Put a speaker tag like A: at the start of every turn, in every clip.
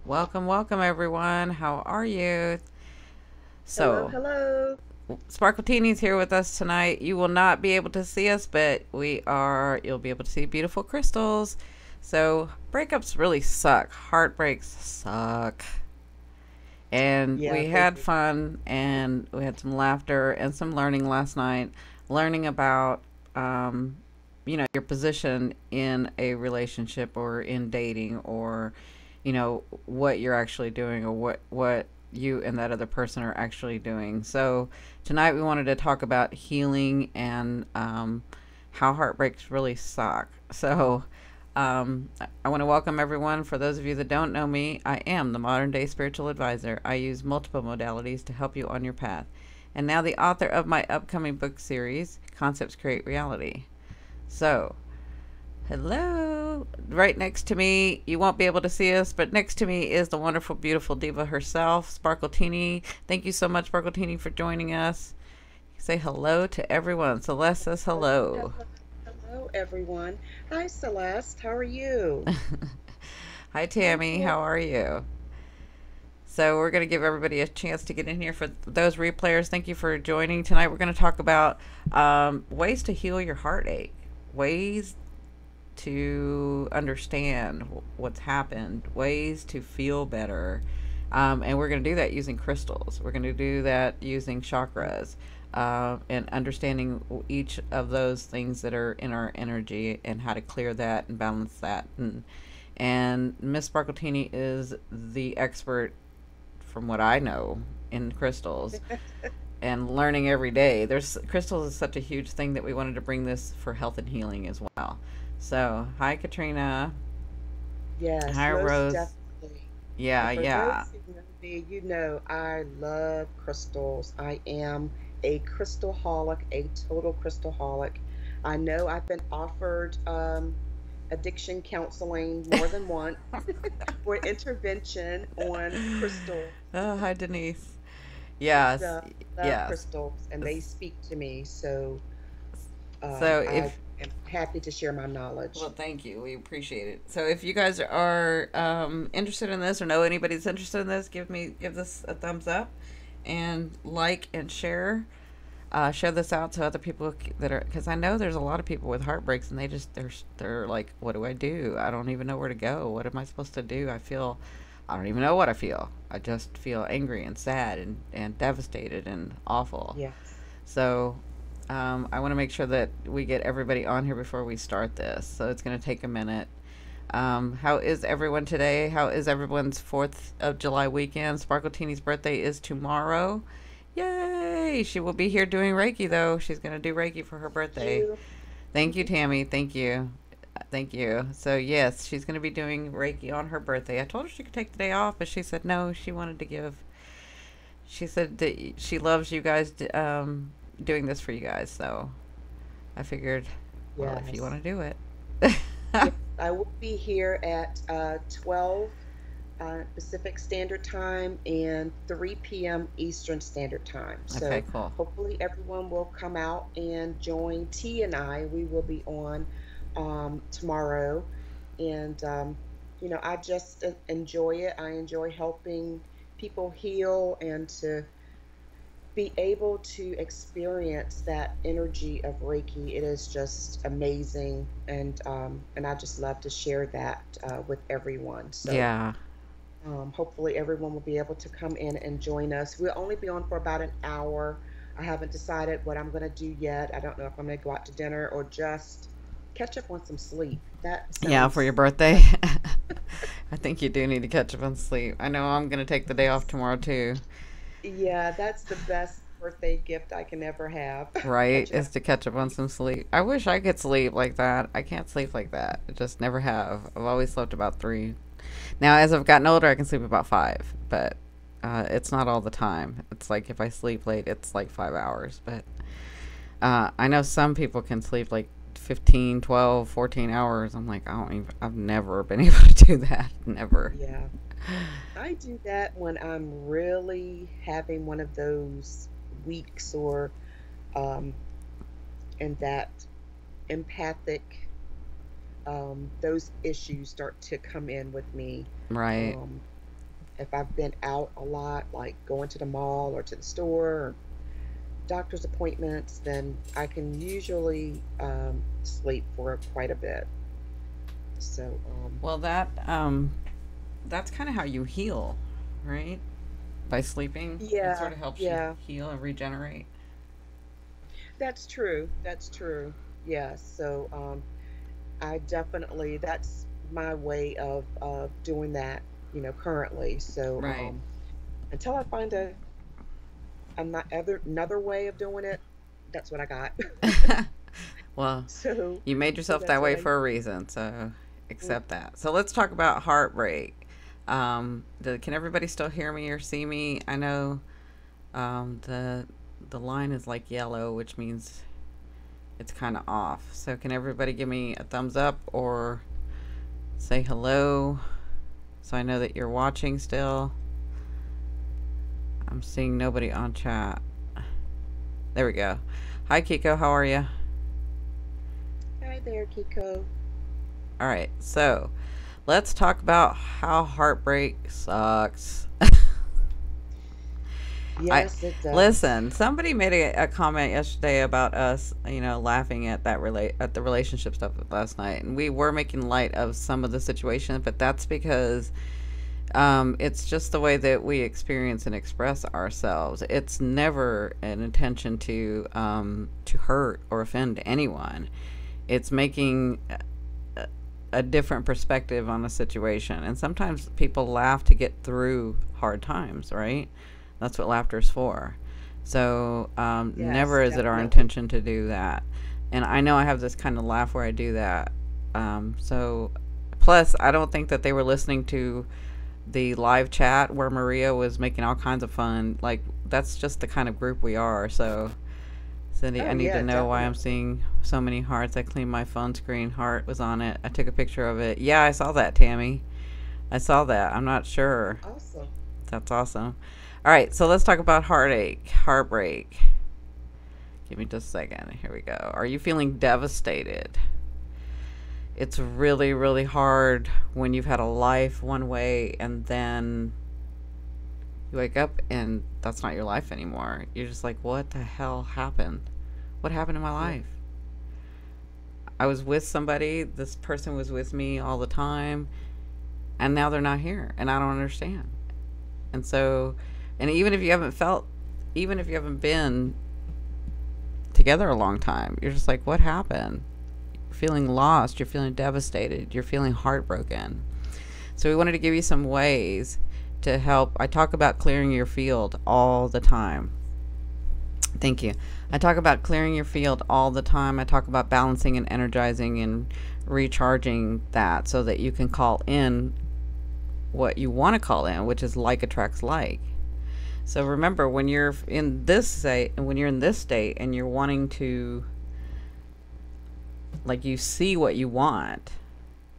A: Welcome, welcome everyone. How are you?
B: Hello,
A: So,
B: hello.
A: Sparkle Teeny's here with us tonight. You will not be able to see us, but you'll be able to see beautiful crystals. So, breakups really suck. Heartbreaks suck. And
B: Yeah,
A: we
B: they
A: had
B: do.
A: fun and we had some laughter and some learning last night, learning about um, your position in a relationship or in dating, or what you're actually doing, or what you and that other person are actually doing. So tonight we wanted to talk about healing and how heartbreaks really suck. So I want to welcome everyone. For those of you that don't know me, I am the modern day spiritual advisor. I use multiple modalities to help you on your path. And now the author of my upcoming book series, Concepts Create Reality. So, hello. Right next to me, you won't be able to see us, but next to me is the wonderful, beautiful diva herself, Sparkle Teeny. Thank you so much, Sparkle Teeny, for joining us. Say hello to everyone. Celeste says
B: Hello,
A: hello.
B: hello, hello, everyone. Hi, Celeste. How are you?
A: Hi,
B: Hi,
A: Tammy.
B: Tam.
A: How are you? So we're going to give everybody a chance to get in here. For those replayers, thank you for joining tonight. We're going to talk about ways to heal your heartache, ways to understand what's happened, ways to feel better. And we're going to do that using crystals. We're going to do that using chakras, and understanding each of those things that are in our energy and how to clear that and balance that. And Miss Sparkletini is the expert, from what I know, in crystals and learning every day. There's crystals is such a huge thing that we wanted to bring this for health and healing as well. So, hi Katrina.
B: Yes,
A: Hi
B: most
A: Rose.
B: definitely.
A: Yeah,
B: And for
A: yeah.
B: those who know me, you know I love crystals. I am a crystalholic, a total crystalholic. I know I've been offered addiction counseling more than once for intervention on crystals.
A: Oh, hi Denise.
B: Just
A: Yes,
B: love
A: yes.
B: crystals and they speak to me. So
A: So
B: I
A: if
B: am happy to share my
A: Well,
B: knowledge.
A: thank you. We appreciate it. So, if you guys are interested in this, or know anybody's interested in this, give this a thumbs up, and like and share. Share this out to other people that are, because I know there's a lot of people with heartbreaks, and they're like, what do I do? I don't even know where to go. What am I supposed to do? I don't even know what I feel. I just feel angry and sad and devastated and awful.
B: Yes.
A: So I want to make sure that we get everybody on here before we start this. So it's going to take a minute. How is everyone today? How is everyone's 4th of July weekend? Sparkle Teeny's birthday is tomorrow. Yay! She will be here doing Reiki, though. She's going to do Reiki for her birthday.
B: You.
A: Thank you, Tammy. Thank you. Thank you. So, yes, she's going to be doing Reiki on her birthday. I told her she could take the day off, but she said no. She said that she loves you guys, doing this for you guys. So, I figured, well, if you
B: Yes.
A: want to do it.
B: Yes. I will be here at 12 Pacific Standard Time and 3 p.m. Eastern Standard Time.
A: Okay,
B: So
A: cool.
B: hopefully everyone will come out and join T and I. We will be on tomorrow. And, I just enjoy it. I enjoy helping people heal and to be able to experience that energy of Reiki. It is just amazing, and I just love to share that with everyone. So
A: Yeah.
B: hopefully everyone will be able to come in and join us. We'll only be on for about an hour. I haven't decided what I'm going to do yet. I don't know if I'm going to go out to dinner or just catch up on some sleep. That
A: Yeah, for your
B: sounds
A: birthday.
B: like,
A: I think you do need to catch up on sleep. I know I'm going to take the day off tomorrow, too.
B: yeah, that's the best birthday gift I can ever have.
A: Right?
B: Catching up
A: Is to catch up on
B: sleep.
A: some sleep. I wish I could sleep like that. I can't sleep like that. I just never have. I've always slept about 3. Now, as I've gotten older, I can sleep about 5, but it's not all the time. It's like if I sleep late, it's like 5 hours. But I know some people can sleep like 15, 12, 14 hours. I'm like, I don't even, I've never been able to do that. Never.
B: Yeah. I do that when I'm really having one of those weeks or um and that empathic those issues start to come in with me.
A: Right.
B: Um if I've been out a lot, like going to the mall or to the store or doctor's appointments, then I can usually sleep for quite a bit. So,
A: Well, that's kind of how you heal, right? By sleeping, it sort
B: yeah,
A: of helps you
B: yeah,
A: heal and regenerate.
B: that's true. That's true. Yes. So, I definitely, that's my way of doing that, currently. So,
A: Right.
B: until I find another way of doing it, that's what I got.
A: Well,
B: So,
A: you made
B: so
A: yourself
B: that's
A: that
B: what
A: way
B: I
A: for a reason, so
B: mm,
A: accept that. So let's talk about heartbreak. Can everybody still hear me or see me? I know the line is like yellow, which means it's kind of off. So can everybody give me a thumbs up or say hello so I know that you're watching still? I'm seeing nobody on chat. There we go. Hi Kiko, how are you?
B: Hi there, Kiko.
A: All right, so let's talk about how heartbreak sucks. I
B: Yes, it does.
A: listen. Somebody made a comment yesterday about us, laughing at at the relationship stuff last night, and we were making light of some of the situation, but that's because it's just the way that we experience and express ourselves. It's never an intention to hurt or offend anyone. It's making a different perspective on a situation. And sometimes people laugh to get through hard times, right? That's what laughter is for. So
B: Yes,
A: never is it our
B: definitely.
A: intention to do that. And I know I have this kind of laugh where I do that. So, plus, I don't think that they were listening to the live chat where Maria was making all kinds of fun. Like, that's just the kind of group we are. So, Cindy, I
B: Oh
A: need to
B: yeah,
A: know why I'm
B: definitely.
A: seeing so many hearts. I cleaned my phone screen. Heart was on it. I took a picture of it. Yeah, I saw that, Tammy. I saw that. I'm not sure.
B: Awesome.
A: That's awesome. All right, so let's talk about heartache, heartbreak. Give me just a second. Here we go. Are you feeling devastated? It's really, really hard when you've had a life one way and then you wake up and that's not your life anymore. You're just like, what the hell happened? What happened in my
B: Yeah.
A: life? I was with somebody, this person was with me all the time, and now they're not here, and I don't understand. And so, and even if you haven't been together a long time, you're just like, what happened? You're feeling lost, you're feeling devastated, you're feeling heartbroken. So, we wanted to give you some ways to help. I talk about clearing your field all the time. Thank you. I talk about clearing your field all the time. I talk about balancing and energizing and recharging that so that you can call in what you want to call in, which is like attracts like. So remember when you're in this state and you're wanting to, like, you see what you want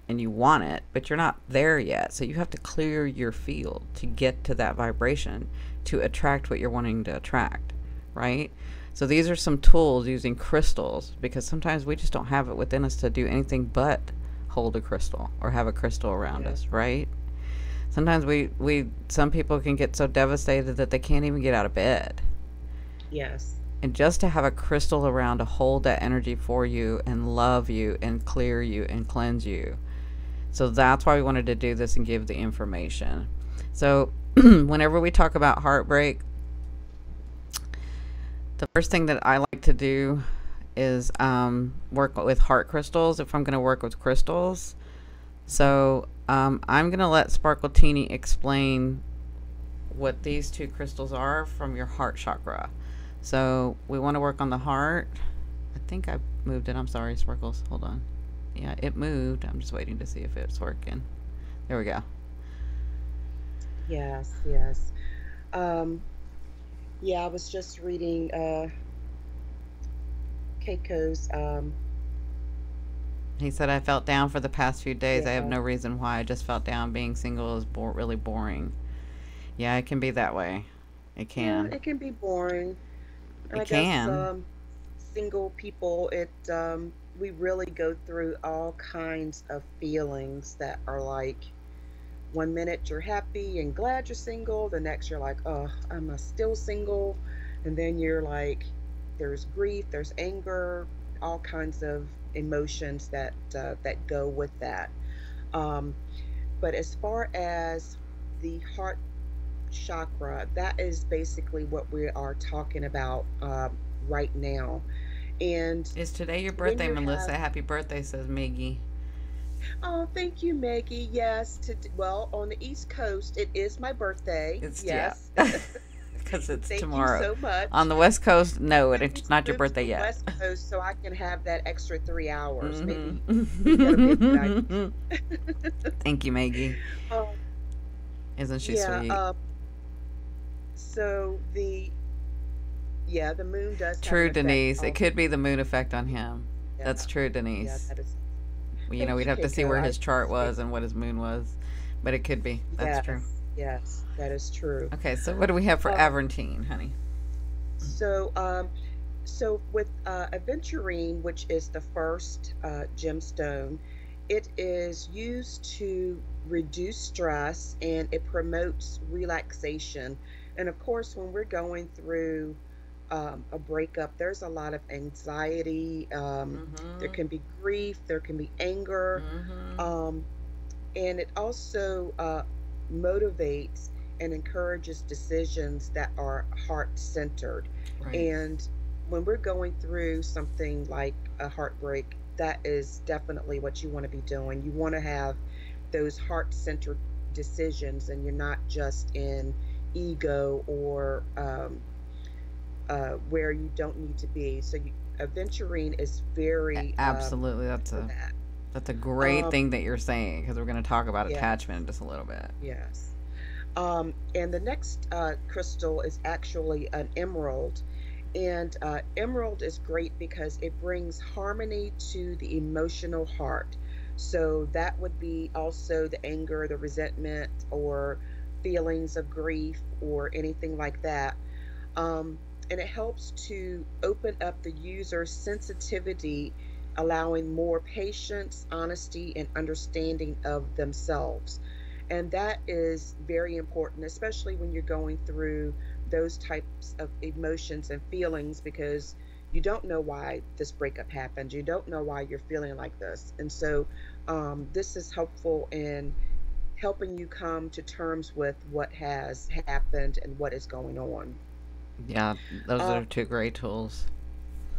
A: and you want it, but you're not there yet. So you have to clear your field to get to that vibration to attract what you're wanting to attract, right? So these are some tools using crystals because sometimes we just don't have it within us to do anything but hold a crystal or have a crystal around
B: Yeah.
A: us, right? Sometimes we some people can get so devastated that they can't even get out of bed.
B: Yes.
A: And just to have a crystal around to hold that energy for you and love you and clear you and cleanse you. So that's why we wanted to do this and give the information. So whenever we talk about heartbreak, the first thing that I like to do is work with heart crystals if I'm going to work with crystals. So I'm going to let Sparkle Teeny explain what these two crystals are from your heart chakra. So we want to work on the heart. I think I moved it. I'm sorry, Sparkles. Hold on. Yeah, it moved. I'm just waiting to see if it's working. There we go.
B: Yes, yes. Um, yeah, I was just reading Keiko's
A: He said, I felt down for the past few days. I have
B: yeah.
A: no reason why. I just felt down. Being single is really boring. Yeah, it can be that way. It
B: Yeah,
A: can.
B: it can be boring. And
A: It
B: I guess
A: can.
B: single people, it we really go through all kinds of feelings that are like one minute you're happy and glad you're single, the next you're like, oh, I'm still single. And then you're like, there's grief, there's anger, all kinds of emotions that go with that. Um, but as far as the heart chakra, that is basically what we are talking about right now. And
A: Is today your
B: when
A: birthday,
B: you
A: Melissa?
B: have,
A: Happy birthday, says Miggy.
B: oh, thank you, Maggie. Yes, well, on the East Coast, it is my birthday.
A: It's, yeah.
B: Yes.
A: Because it's
B: Thank you
A: tomorrow.
B: so
A: On
B: much.
A: the West Coast, no,
B: I need
A: it's
B: to
A: not your
B: move to
A: birthday
B: the
A: yet.
B: West Coast so I can have that extra 3 hours. Maybe that'll be a good
A: Mm-hmm.
B: idea.
A: Thank you, Maggie.
B: Um,
A: Isn't she
B: yeah.
A: sweet?
B: So the moon does have
A: True,
B: an effect
A: Denise. It
B: also.
A: could be the moon effect on him. That's
B: Yeah.
A: true,
B: Yeah,
A: Denise.
B: that is.
A: We'd
B: Thank you,
A: have to see where
B: Keiko. I
A: his chart
B: appreciate.
A: was and what his moon was. But it could be. That's true.
B: Yes, yes, that is true.
A: Okay, so what do we have for
B: Um,
A: Aventine, honey?
B: so with aventurine, which is the first gemstone, it is used to reduce stress and it promotes relaxation. And of course, when we're going through a breakup, there's a lot of anxiety. There
A: Mm-hmm.
B: can be grief, there can be anger,
A: Mm-hmm.
B: um, and it also motivates and encourages decisions that are heart centered.
A: Right.
B: And when we're going through something like a heartbreak, that is definitely what you want to be doing. You want to have those heart centered decisions, and you're not just in ego or where you don't need to be. So, aventurine is very
A: Absolutely.
B: for that.
A: That's a great
B: Um,
A: thing that you're saying because we're going to talk about attachment
B: yes,
A: in just a little bit.
B: yes. And the next crystal is actually an emerald. And emerald is great because it brings harmony to the emotional heart. So that would be also the anger, the resentment, or feelings of grief, or anything like that. Um, and it helps to open up the user's sensitivity, allowing more patience, honesty, and understanding of themselves. And that is very important, especially when you're going through those types of emotions and feelings, because you don't know why this breakup happened. You don't know why you're feeling like this. And so this is helpful in helping you come to terms with what has happened and what is going on.
A: Yeah, those
B: Uh,
A: are two great tools.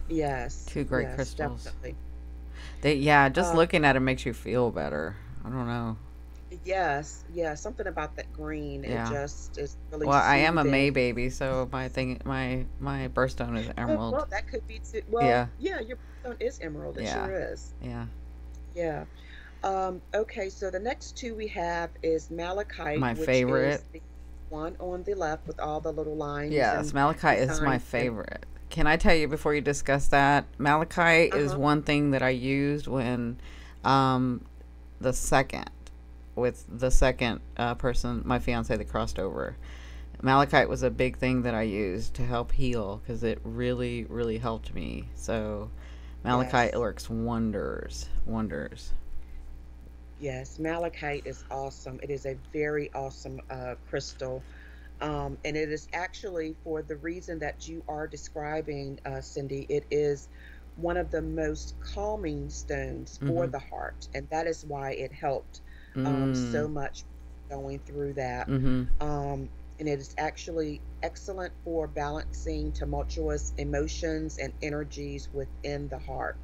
B: yes,
A: Two great
B: yes,
A: crystals.
B: definitely.
A: Yeah, just
B: Um,
A: looking at it makes you feel better. I don't know.
B: yes, yeah, something about that green, it
A: Yeah.
B: just is really
A: Well, I am a
B: soothing.
A: May baby, so my birthstone is emerald.
B: Well, that could be too. Well,
A: Yeah.
B: yeah, your stone is emerald. It
A: Yeah.
B: sure is.
A: Yeah.
B: Yeah. Okay, so the next two we have is malachite,
A: My
B: which
A: favorite.
B: is the one on the left with all the little lines
A: Yes,
B: and
A: malachite is my
B: designs and
A: favorite. Can I tell you before you discuss that? Malachite is
B: uh-huh.
A: one thing that I used when um, the second, with the second person, my fiance that crossed over. Malachite was a big thing that I used to help heal because it really, really helped me. So, malachite
B: Yes.
A: works wonders. Wonders.
B: Yes, malachite is awesome. It is a very awesome crystal. And it is actually for the reason that you are describing, Cindy. It is one of the most calming stones
A: Mm
B: for
A: hmm.
B: the heart, and that is why it helped
A: Mm.
B: so much going through that.
A: Mm hmm.
B: Um, and it is actually excellent for balancing tumultuous emotions and energies within the heart.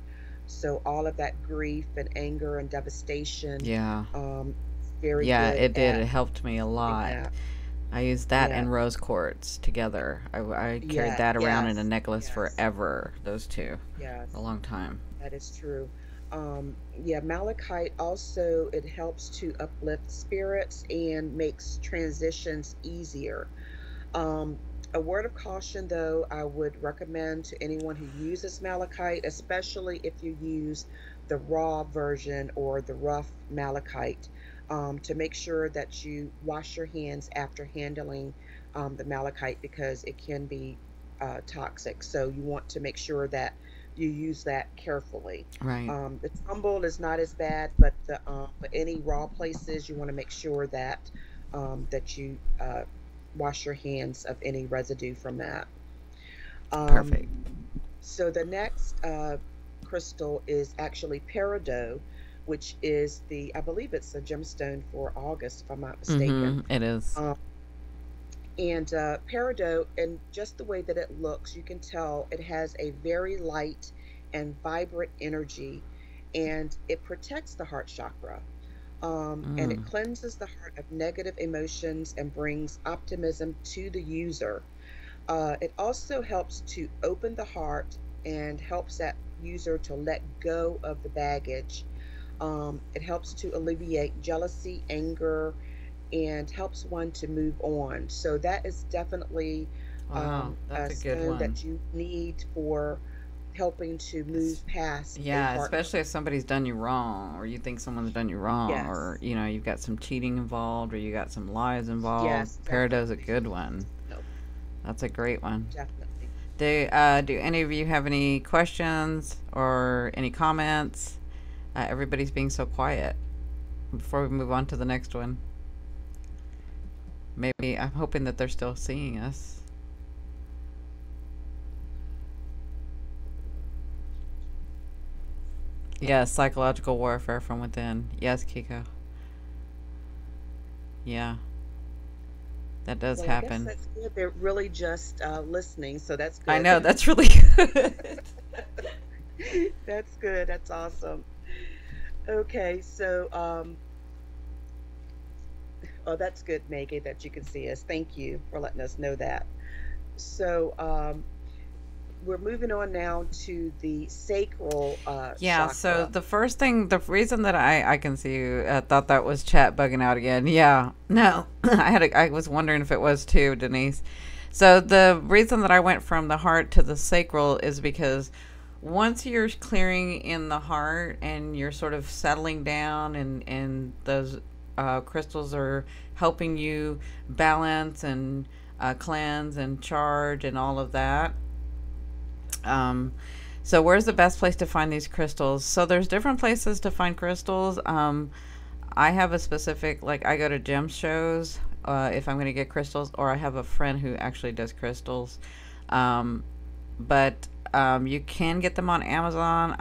B: So all of that grief and anger and devastation,
A: Yeah.
B: it's very
A: Yeah,
B: good
A: it did.
B: at
A: It helped me a
B: doing
A: lot.
B: that.
A: I used that
B: Yeah.
A: and rose quartz together. I carried
B: Yeah.
A: that around in a
B: Yes.
A: necklace
B: Yes.
A: forever. Those two, a
B: Yes.
A: long time.
B: That is true. Yeah, malachite also, it helps to uplift spirits and makes transitions easier. Um, a word of caution, though, I would recommend to anyone who uses malachite, especially if you use the raw version or the rough malachite, to make sure that you wash your hands after handling the malachite, because it can be toxic. So you want to make sure that you use that carefully.
A: Right.
B: The tumble is not as bad, but any raw places, you want to make sure that you wash your hands of any residue from that. Um,
A: Perfect.
B: so the next crystal is actually peridot, which is I believe it's a gemstone for August, if I'm not mistaken.
A: Mm-hmm. It is.
B: Um, and peridot, and just the way that it looks, you can tell it has a very light and vibrant energy, and it protects the heart chakra. And it
A: Mm.
B: cleanses the heart of negative emotions and brings optimism to the user. It also helps to open the heart and helps that user to let go of the baggage. It helps to alleviate jealousy, anger, and helps one to move on. So that is definitely
A: Wow, that's
B: a
A: a good
B: stone
A: one.
B: that you need for helping to
A: It's,
B: move past a
A: yeah,
B: heart.
A: especially if somebody's done you wrong, or you think someone's done you wrong, or
B: Yes,
A: you've got some cheating involved, or you got some lies involved.
B: yes,
A: Peridot's a
B: definitely.
A: good one.
B: No,
A: That's a great one.
B: definitely.
A: Do any of you have any questions or any comments? Everybody's being so quiet. Before we move on to the next one, maybe I'm hoping that they're still seeing us. Yes, psychological warfare from within. Yes, Kiko. Yeah, that does
B: Well, I guess
A: happen.
B: that's good. They're really just listening, so that's
A: I
B: good.
A: know, that's really good.
B: That's good. That's awesome. Okay, so oh, that's good, Maggie, that you can see us. Thank you for letting us know that. So we're moving on now to the sacral
A: Yeah, so
B: chakra.
A: the first thing, the reason that I can see you, thought that was chat bugging out again. Yeah, no, I was wondering if it was too, Denise. So the reason that I went from the heart to the sacral is because once you're clearing in the heart and you're sort of settling down, and those crystals are helping you balance and cleanse and charge and all of that. Um, so where's the best place to find these crystals? So there's different places to find crystals. I have a specific, like, I go to gem shows if I'm going to get crystals, or I have a friend who actually does crystals. Um, but you can get them on Amazon.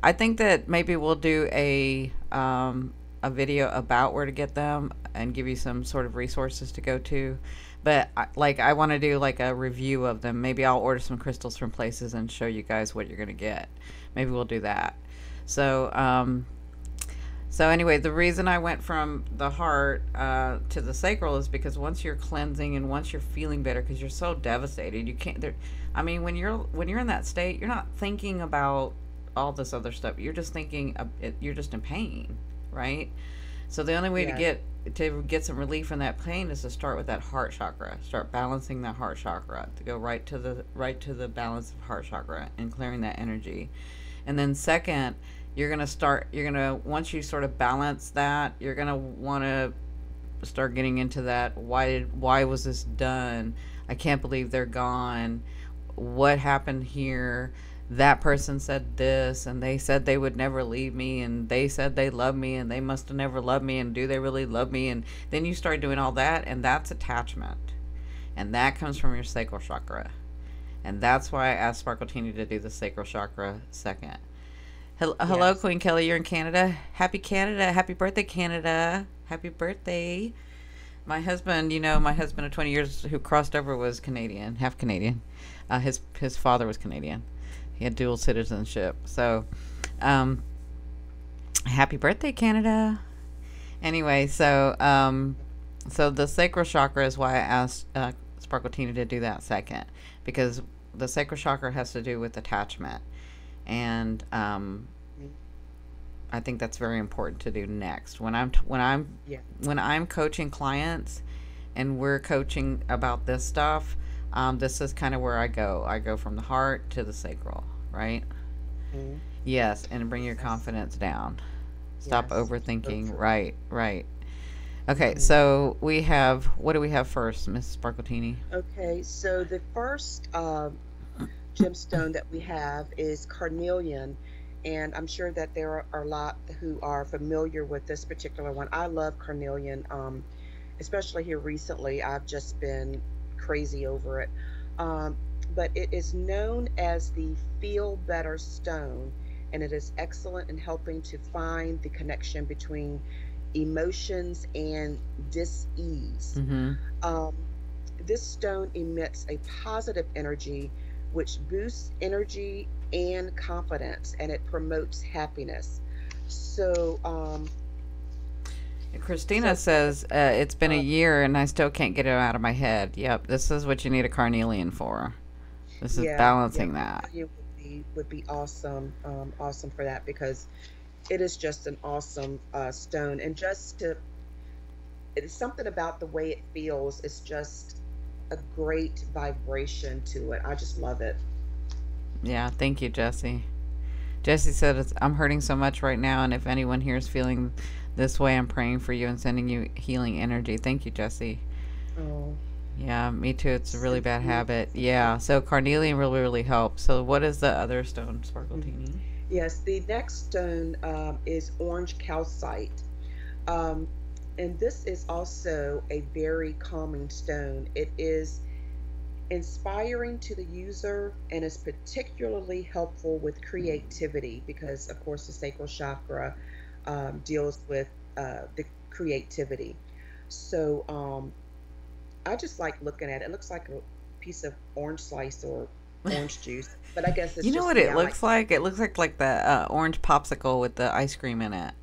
A: I think that maybe we'll do a video about where to get them and give you some sort of resources to go to. But like, I want to do like a review of them. Maybe I'll order some crystals from places and show you guys what you're gonna get. Maybe we'll do that. So so anyway, the reason I went from the heart to the sacral is because once you're cleansing and once you're feeling better, because you're so devastated, you can't. There, I mean, when you're in that state, you're not thinking about all this other stuff. You're just thinking you're just in pain, right? So the only way
B: Yes,
A: to get some relief from that pain is to start with that heart chakra. Start balancing that heart chakra to go right to the balance of heart chakra and clearing that energy. And then second, you're gonna once you sort of balance that, you're gonna want to start getting into that. Why was this done? I can't believe they're gone. What happened here? That person said this, and they said they would never leave me, and they said they love me, and they must have never loved me, and do they really love me? And then you start doing all that, and that's attachment, and that comes from your sacral chakra. And that's why I asked Sparkle Teeny to do the sacral chakra second. Hello,
B: yes.
A: Queen Kelly. You're in Canada. Happy Canada. Happy birthday, Canada. Happy birthday. My husband of 20 years who crossed over was Canadian, half Canadian. His father was Canadian. He had dual citizenship. So, um, happy birthday, Canada. Anyway, so the sacral chakra is why I asked Sparkle Tina to do that second, because the sacral chakra has to do with attachment, and
B: Mhm.
A: I think that's very important to do next
B: Yeah,
A: when I'm coaching clients and we're coaching about this stuff. This is kind of where I go. I go from the heart to the sacral, right?
B: mhm.
A: Yes, and bring your
B: Yes,
A: confidence down. Stop
B: yes. So
A: overthinking.
B: true.
A: Right, right. Okay,
B: Mhm.
A: so what do we have first, Miss Sparkletini?
B: Okay, so the first gemstone that we have is carnelian, and I'm sure that there are a lot who are familiar with this particular one. I love carnelian, especially here recently. I've just been crazy over it. Um, but it is known as the feel better stone, and it is excellent in helping to find the connection between emotions and dis-ease.
A: Mm-hmm.
B: Um, this stone emits a positive energy which boosts energy and confidence, and it promotes happiness. So,
A: Christina
B: so
A: says it's been a
B: uh,
A: year and I still can't get it out of my head. Yep, this is what you need a carnelian for. This is
B: yeah, yeah,
A: balancing that.
B: carnelian would be awesome, awesome for that because it is just an awesome stone, and just to it's something about the way it feels. It's just a great vibration to it. I just love it.
A: Yeah, thank you, Jesse. Jesse said, I'm hurting so much right now, and if anyone here is feeling this way, I'm praying for you and sending you healing energy. Thank you, Jesse.
B: Oh,
A: Yeah, me too. It's a really
B: thank
A: bad
B: you.
A: habit. Yeah, so carnelian really, really helps. So, what is the other stone, Sparkle
B: Mhm.
A: Teeny?
B: Yes, the next stone is orange calcite. Um, and this is also a very calming stone. It is inspiring to the user and is particularly helpful with creativity because, of course, the sacral chakra deals with the creativity. So I just like looking at it. It looks like a piece of orange slice or orange juice, but I guess it's
A: You know
B: just
A: what
B: me.
A: it
B: I like,
A: looks like? It looks like the orange popsicle with the ice cream in it.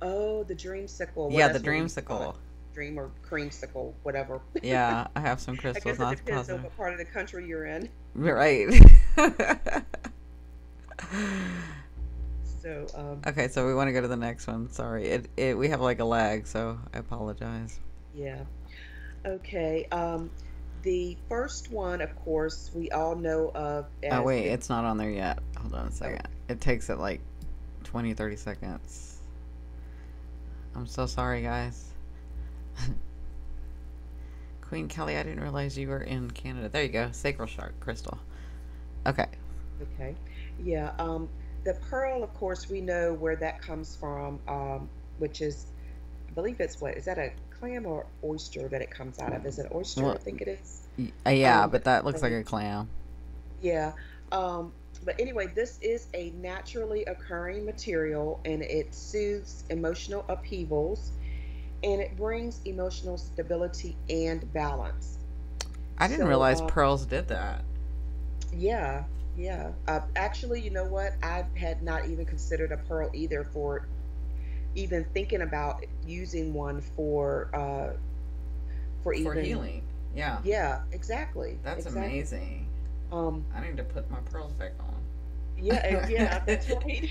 B: oh, the dreamsicle. Well,
A: Yeah, the
B: that's what we call it.
A: dreamsicle.
B: Dream or creamsicle, whatever.
A: Yeah, I have some
B: I
A: crystals,
B: guess it
A: not
B: depends on
A: positive.
B: what part of the country you're in.
A: Right.
B: So,
A: Okay, so we want to go to the next one. Sorry, we have like a lag, so I apologize.
B: yeah. Okay. The first one, of course, we all know of
A: Oh
B: as
A: wait,
B: the.
A: it's not on there yet. Hold on a
B: Oh,
A: second. It takes it like 20, 30 seconds. I'm so sorry, guys. Queen Kelly, I didn't realize you were in Canada. There you go. Sacral shark crystal. Okay.
B: okay. Yeah. The pearl, of course, we know where that comes from, which is, I believe it's what, is that a clam or oyster that it comes out of? Is it oyster?
A: Well,
B: I think it is.
A: yeah,
B: But
A: but that looks like
B: pearl,
A: a clam.
B: yeah. But anyway, this is a naturally occurring material and it soothes emotional upheavals and it brings emotional stability and balance.
A: I didn't
B: So,
A: realize pearls did that.
B: yeah, yeah. Actually, you know what? I had not even considered a pearl either for even thinking about using one for
A: For
B: even,
A: healing. Yeah.
B: yeah, exactly,
A: That's
B: exactly.
A: amazing.
B: Um,
A: I need to put my pearls back
B: yeah, yeah,
A: on.
B: that's right.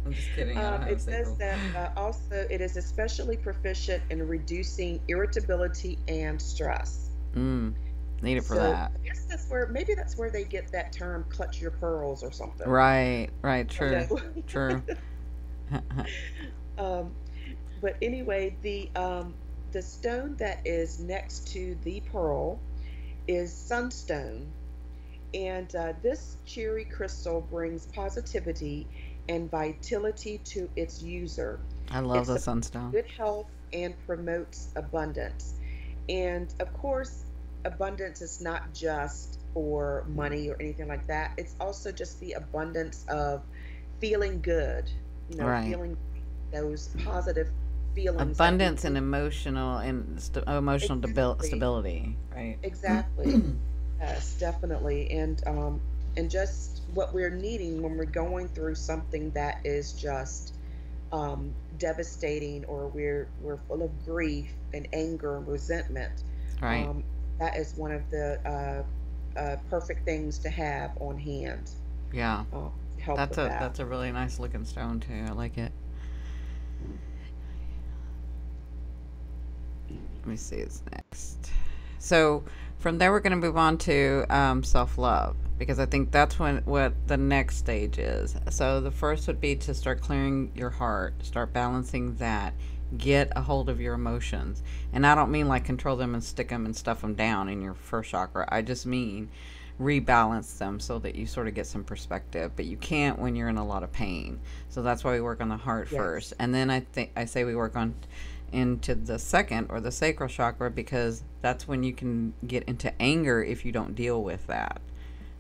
A: I'm just kidding. I don't have
B: It says
A: sacral.
B: that also it is especially proficient in reducing irritability and stress.
A: Mm. Need it for
B: So
A: that.
B: I guess that's where maybe that's where they get that term "clutch your pearls" or something.
A: Right. Right.
B: I don't
A: True.
B: know.
A: True.
B: um, but anyway, the stone that is next to the pearl is sunstone, and this cheery crystal brings positivity and vitality to its user.
A: I love
B: It
A: the
B: supports
A: sunstone.
B: good health and promotes abundance. And of course, abundance is not just for money or anything like that. It's also just the abundance of feeling good,
A: Right.
B: feeling those positive feelings that we
A: Abundance and
B: need.
A: emotional
B: Exactly.
A: stability. Right.
B: Exactly. Yes, definitely. And just what we're needing when we're going through something that is just devastating, or we're full of grief and anger and resentment.
A: Right.
B: Um, that is one of the perfect things to have on hand
A: Yeah.
B: to help with that.
A: That's a really nice looking stone too. I like it. Let me see what's next. So from there, we're going to move on to self love because I think that's what the next stage is. So the first would be to start clearing your heart, start balancing that, get a hold of your emotions. And I don't mean like control them and stick them and stuff them down in your first chakra. I just mean rebalance them so that you sort of get some perspective, but you can't when you're in a lot of pain. So that's why we work on the heart
B: Yes.
A: first, and then I say we work on into the second, or the sacral chakra, because that's when you can get into anger if you don't deal with that.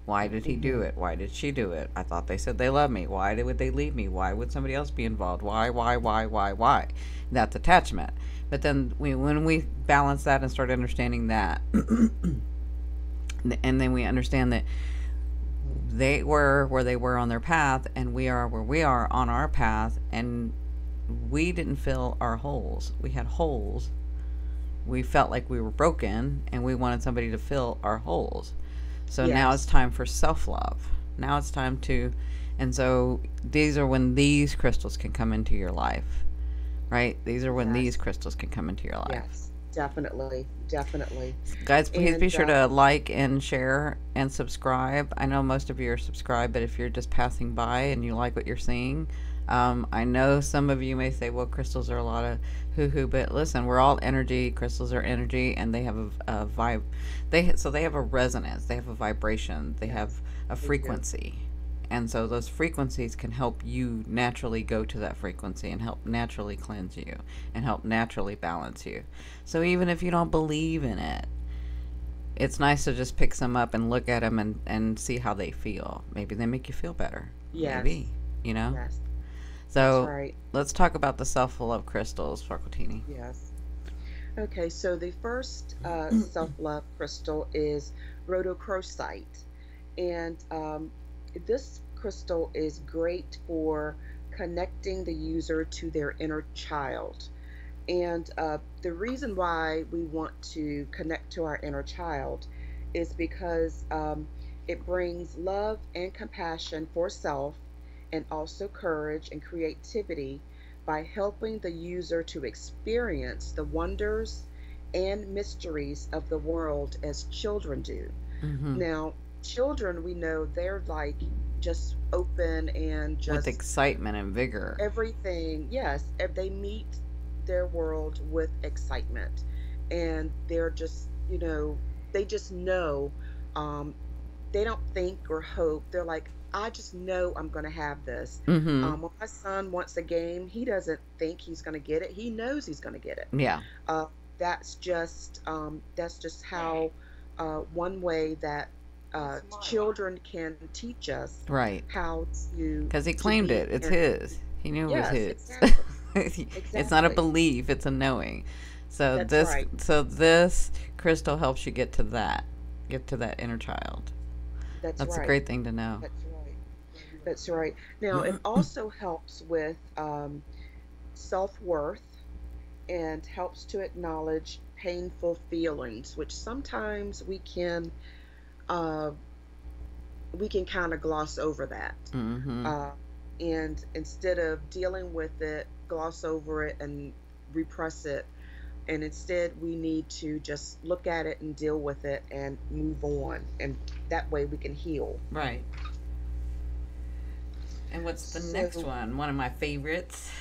A: Why did he do
B: Mm-hmm.
A: it? Why did she do it? I thought they said they love me. Why would they leave me? Why would somebody else be involved? Why? That's attachment. But then when we balance that and start understanding that, and then we understand that they were where they were on their path, and we are where we are on our path, and we didn't fill our holes. We had holes. We felt like we were broken, and we wanted somebody to fill our holes. So now it's
B: Yes.
A: time for self love. Now it's time to, and so these are when these crystals can come into your life, right? These are when these
B: Yes.
A: crystals can come into your life.
B: Yes. Definitely. Definitely.
A: Guys, please be
B: And
A: sure to like and share and subscribe. I know most of you are subscribed, but if you're just passing by and you like what you're seeing, I know some of you may say, well, crystals are a lot of hoo-hoo, but listen, we're all energy. Crystals are energy, and they have a vibe. So they have a resonance. They have a vibration. They have
B: yes,
A: a
B: they do.
A: frequency. And so those frequencies can help you naturally go to that frequency and help naturally cleanse you and help naturally balance you. So even if you don't believe in it, it's nice to just pick some up and look at them and see how they feel. Maybe they make you feel better. Maybe,
B: Yes.
A: you know?
B: Yes. That's
A: So
B: right.
A: let's talk about the self-love crystals, Farkotini.
B: Yes. Okay, so the first self-love crystal is rhodochrosite, and this crystal is great for connecting the user to their inner child. And the reason why we want to connect to our inner child is because it brings love and compassion for self, and also courage and creativity by helping the user to experience the wonders and mysteries of the world as children do.
A: Mm-hmm.
B: Now, children, we know they're like just open and
A: With
B: just
A: excitement and vigor.
B: everything. Yes, if they meet their world with excitement, and they're just, they just know. Um, they don't think or hope. They're like, I just know I'm going to have this.
A: Mm-hmm.
B: When my son wants a game, he doesn't think he's going to get it. He knows he's going to get it.
A: Yeah.
B: Uh, that's just how one way that children can teach us
A: Right.
B: how
A: Because he
B: to
A: claimed
B: be
A: it. It's
B: in.
A: his. He knew it was
B: Yes,
A: his.
B: exactly,
A: It's not a
B: exactly.
A: belief, it's a knowing. So
B: That's
A: this
B: right.
A: so this crystal helps you get to that. Get to that inner child.
B: That's
A: That's a
B: right.
A: great thing to know.
B: That's right. That's right. Now, it also helps with self-worth, and helps to acknowledge painful feelings, which sometimes uh, we can kind of gloss over that.
A: Mm-hmm.
B: Uh, and instead of dealing with it, gloss over it and repress it, and instead we need to just look at it and deal with it and move on. And that way we can heal.
A: Right. And what's the next
B: So,
A: one? One of my favorites.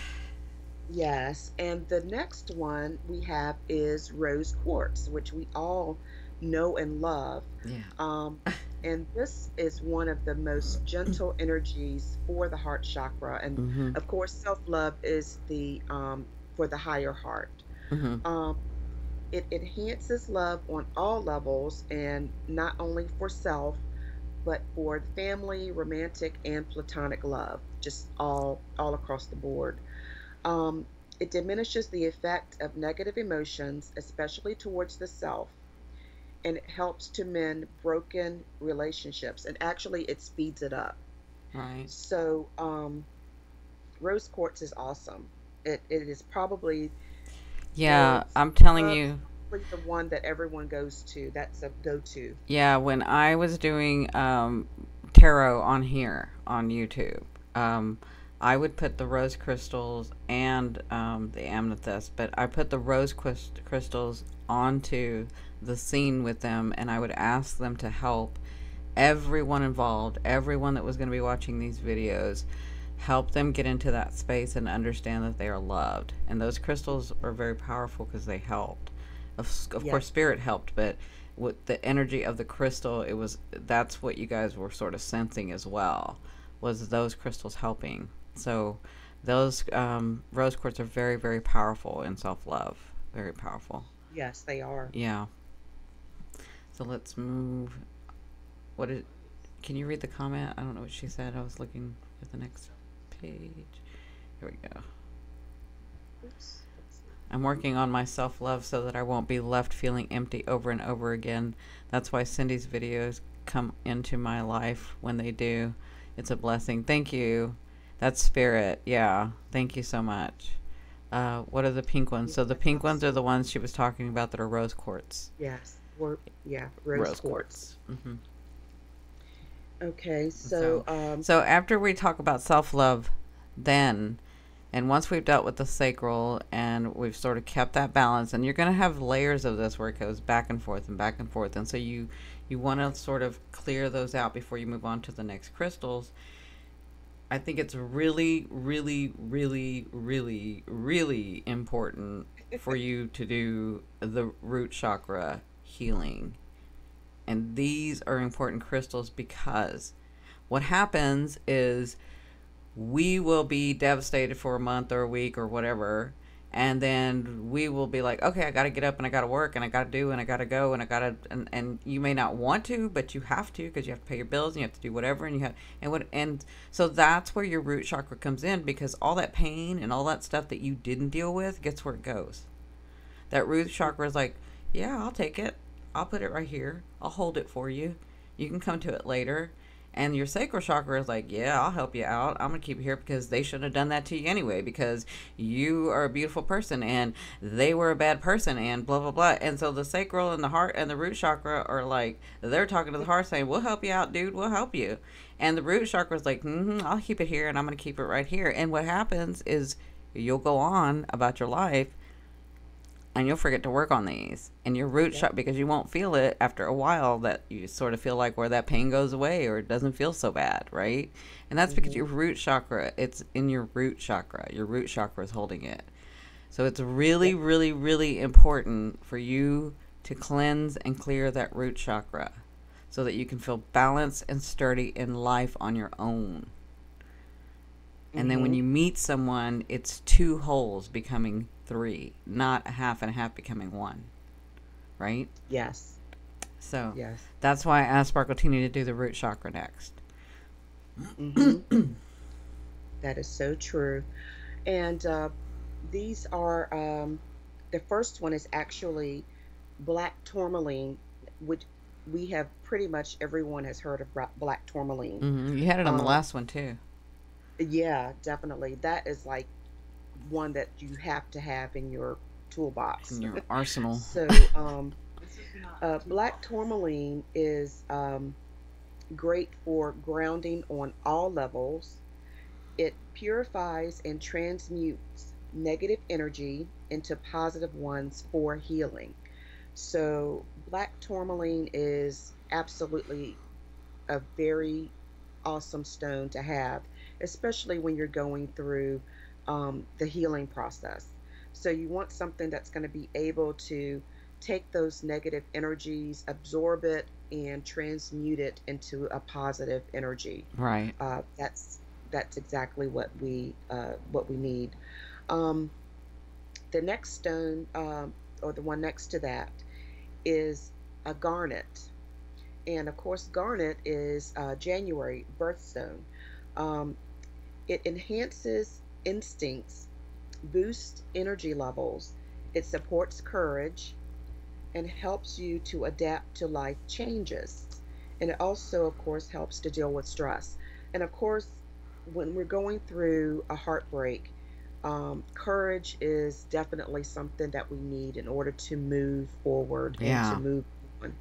B: yes, and the next one we have is rose quartz, which we all know and love.
A: Yeah.
B: Um, and this is one of the most gentle energies for the heart chakra. And
A: Mm-hmm.
B: of course, self-love is the for the higher heart.
A: Mm-hmm.
B: Um, it enhances love on all levels, and not only for self, but for family, romantic, and platonic love, just all across the board. Um, it diminishes the effect of negative emotions, especially towards the self, and it helps to mend broken relationships. And actually, it speeds it up.
A: Right.
B: So, rose quartz is awesome. It is probably the
A: Yeah, I'm telling
B: love,
A: you.
B: probably the one that everyone goes to. That's a go-to.
A: Yeah, when I was doing tarot on here on YouTube, um, I would put the rose crystals and the amethyst, but I put the rose crystals onto the scene with them, and I would ask them to help everyone involved, everyone that was going to be watching these videos, help them get into that space and understand that they are loved. And those crystals are very powerful because they helped. Of
B: Yeah.
A: course, spirit helped, but with the energy of the crystal, that's what you guys were sort of sensing as well, was those crystals helping. So those rose quartz are very, very powerful in self love. Very powerful.
B: Yes, they are.
A: Yeah. So let's move. What did? Can you read the comment? I don't know what she said. I was looking at the next page. Here we go.
B: Oops. Let's see.
A: I'm working on my self love so that I won't be left feeling empty over and over again. That's why Cindy's videos come into my life when they do. It's a blessing. Thank you. That's spirit. Yeah. Thank you so much. What are the pink ones?
B: Yeah,
A: So the
B: that's
A: pink ones are
B: awesome.
A: the ones she was talking about that are rose quartz.
B: Yes. Yeah, rose
A: Rose
B: quartz.
A: quartz. Hmm.
B: Okay,
A: So,
B: so
A: so after we talk about self love, then, and once we've dealt with the sacral and we've sort of kept that balance, and you're going to have layers of this where it goes back and forth and back and forth, and so you want to sort of clear those out before you move on to the next crystals. I think it's really, really, really, really, really important for you to do the root chakra healing. And these are important crystals because what happens is we will be devastated for a month or a week or whatever, and then we will be like, okay, I got to get up and I got to work and I got to do and I got to go and I got to, and you may not want to, but you have to, because you have to pay your bills and you have to do whatever, and you have, and so that's where your root chakra comes in, because all that pain and all that stuff that you didn't deal with gets where it goes. That root chakra is like, yeah, I'll take it. I'll put it right here. I'll hold it for you. You can come to it later. And your sacral chakra is like, yeah, I'll help you out. I'm going to keep you here because they shouldn't have done that to you anyway, because you are a beautiful person and they were a bad person and blah, blah, blah. And so the sacral and the heart and the root chakra are like, they're talking to the heart saying, we'll help you out, dude. We'll help you. And the root chakra is like, I'll keep it here and I'm going to keep it right here. And what happens is you'll go on about your life and you'll forget to work on these, and your root
B: yep.
A: chakra, because you won't feel it after a while, that you sort of feel like where that pain goes away or it doesn't feel so bad, right? And that's because
B: Hmm.
A: your root chakra, it's in your root chakra. Your root chakra is holding it. So it's really,
B: Yep.
A: really, really important for you to cleanse and clear that root chakra so that you can feel balanced and sturdy in life on your own. And then when
B: Hmm.
A: you meet someone, it's two wholes becoming three, not a half and a half becoming one, right?
B: Yes.
A: So
B: Yes.
A: that's why I asked Sparkletini to do the root chakra next.
B: Hmm. That is so true. And these are the first one is actually black tourmaline, which we have pretty much everyone has heard of black tourmaline.
A: You had it on the
B: Um,
A: last one too,
B: yeah, definitely. That is like one that you have to have in your
A: in
B: toolbox.
A: your arsenal.
B: So, black tourmaline is great for grounding on all levels. It purifies and transmutes negative energy into positive ones for healing. So, black tourmaline is absolutely a very awesome stone to have, especially when you're going through the healing process. So, you want something that's going to be able to take those negative energies, absorb it, and transmute it into a positive energy.
A: Right.
B: That's exactly what we need. Um, the next stone, or the one next to that, is a garnet, and of course, garnet is January birthstone. Um, it enhances instincts, boosts energy levels, it supports courage, and helps you to adapt to life changes. And it also, of course, helps to deal with stress. And of course, when we're going through a heartbreak, courage is definitely something that we need in order to move forward and to
A: Yeah,
B: move on.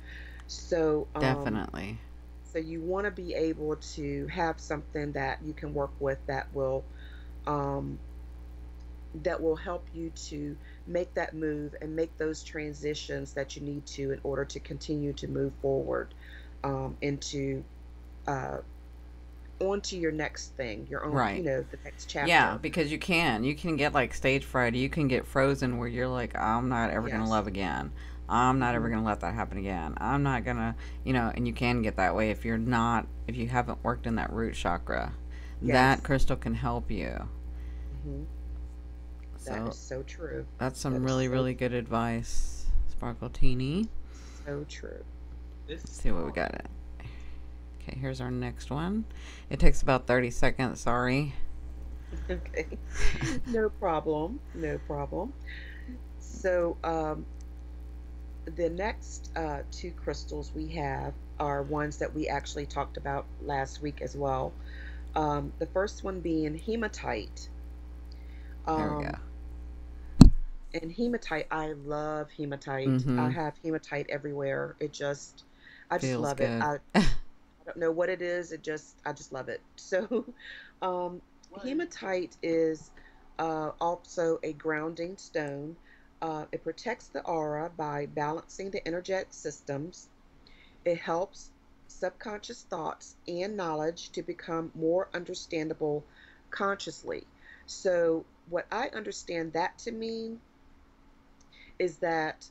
B: So,
A: definitely.
B: so you want to be able to have something that you can work with um, that will help you to make that move and make those transitions that you need to in order to continue to move forward into uh, onto your next thing, your own,
A: Right.
B: the next
A: Yeah,
B: chapter.
A: because you can get like stage fright. You can get frozen where you're like, I'm not ever gonna
B: Yes.
A: love again. I'm not ever
B: Hmm.
A: going to let that happen again. I'm not going to, and you can get that way if you haven't worked in that root chakra. That
B: Yes.
A: crystal can help you.
B: Hmm. That is
A: So
B: so true.
A: that's some
B: That is
A: really,
B: so,
A: really good advice, Sparkle Teeny.
B: so true.
A: Let's see what we got. Okay, here's our next one. It takes about 30 seconds. Sorry.
B: Okay. No problem. No problem. So, the next two crystals we have are ones that we actually talked about last week as well. The first one being hematite.
A: There we
B: Um,
A: go.
B: and hematite, I love hematite. I
A: Mm-hmm.
B: have hematite everywhere. I just
A: Feels
B: love it.
A: good.
B: I don't know what it is. I just love it. So, um, hematite is also a grounding stone. It protects the aura by balancing the energetic systems. It helps subconscious thoughts and knowledge to become more understandable consciously. So, what I understand that to mean is that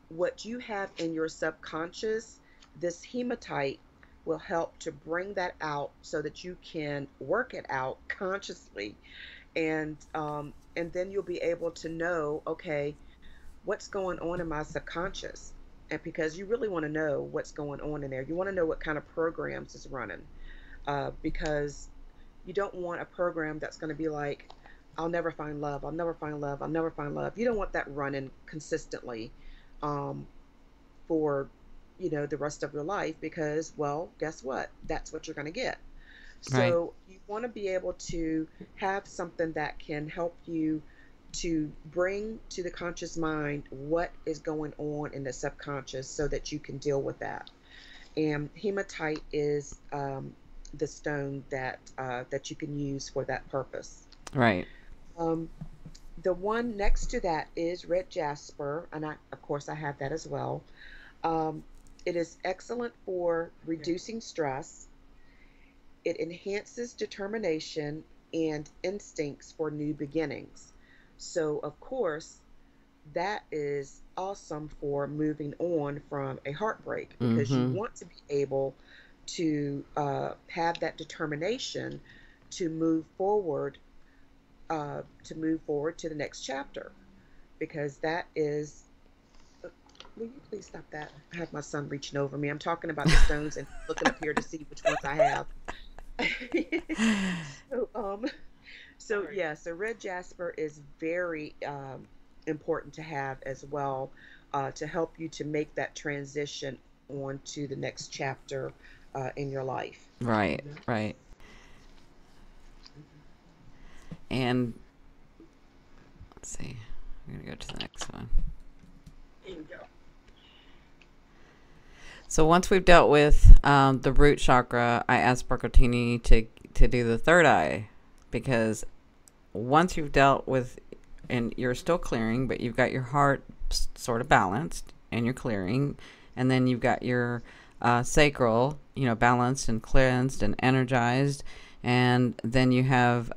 B: what you have in your subconscious, this hematite will help to bring that out so that you can work it out consciously, and then you'll be able to know, okay, what's going on in my subconscious. And because you really want to know what's going on in there, you want to know what kind of programs is running, because you don't want a program that's going to be like, I'll never find love, I'll never find love, I'll never find love. You don't want that running consistently, um, for the rest of your life, because, well, guess what, that's what you're going to get.
A: Right.
B: So you want to be able to have something that can help you to bring to the conscious mind what is going on in the subconscious so that you can deal with that. And hematite is the stone that you can use for that purpose.
A: Right.
B: um, the one next to that is red jasper, and of course I have that as well. um, it is excellent for reducing stress. It enhances determination and instincts for new beginnings. So, of course, that is awesome for moving on from a heartbreak, because you
A: Mm-hmm.
B: want to be able to have that determination to move forward, to move forward to the next chapter, because that is. Will you please stop that? I have my son reaching over me. I'm talking about the stones and looking up here to see which ones I have. so, yeah, so red jasper is very important to have as well, to help you to make that transition on to the next chapter in your life.
A: Right. Right. And let's see. We're gonna go to the next one. So once we've dealt with the root chakra, I asked Barkotini to do the third eye, because once you've dealt with, and you're still clearing, but you've got your heart sort of balanced and you're clearing, and then you've got your sacral, balanced and cleansed and energized, and then you have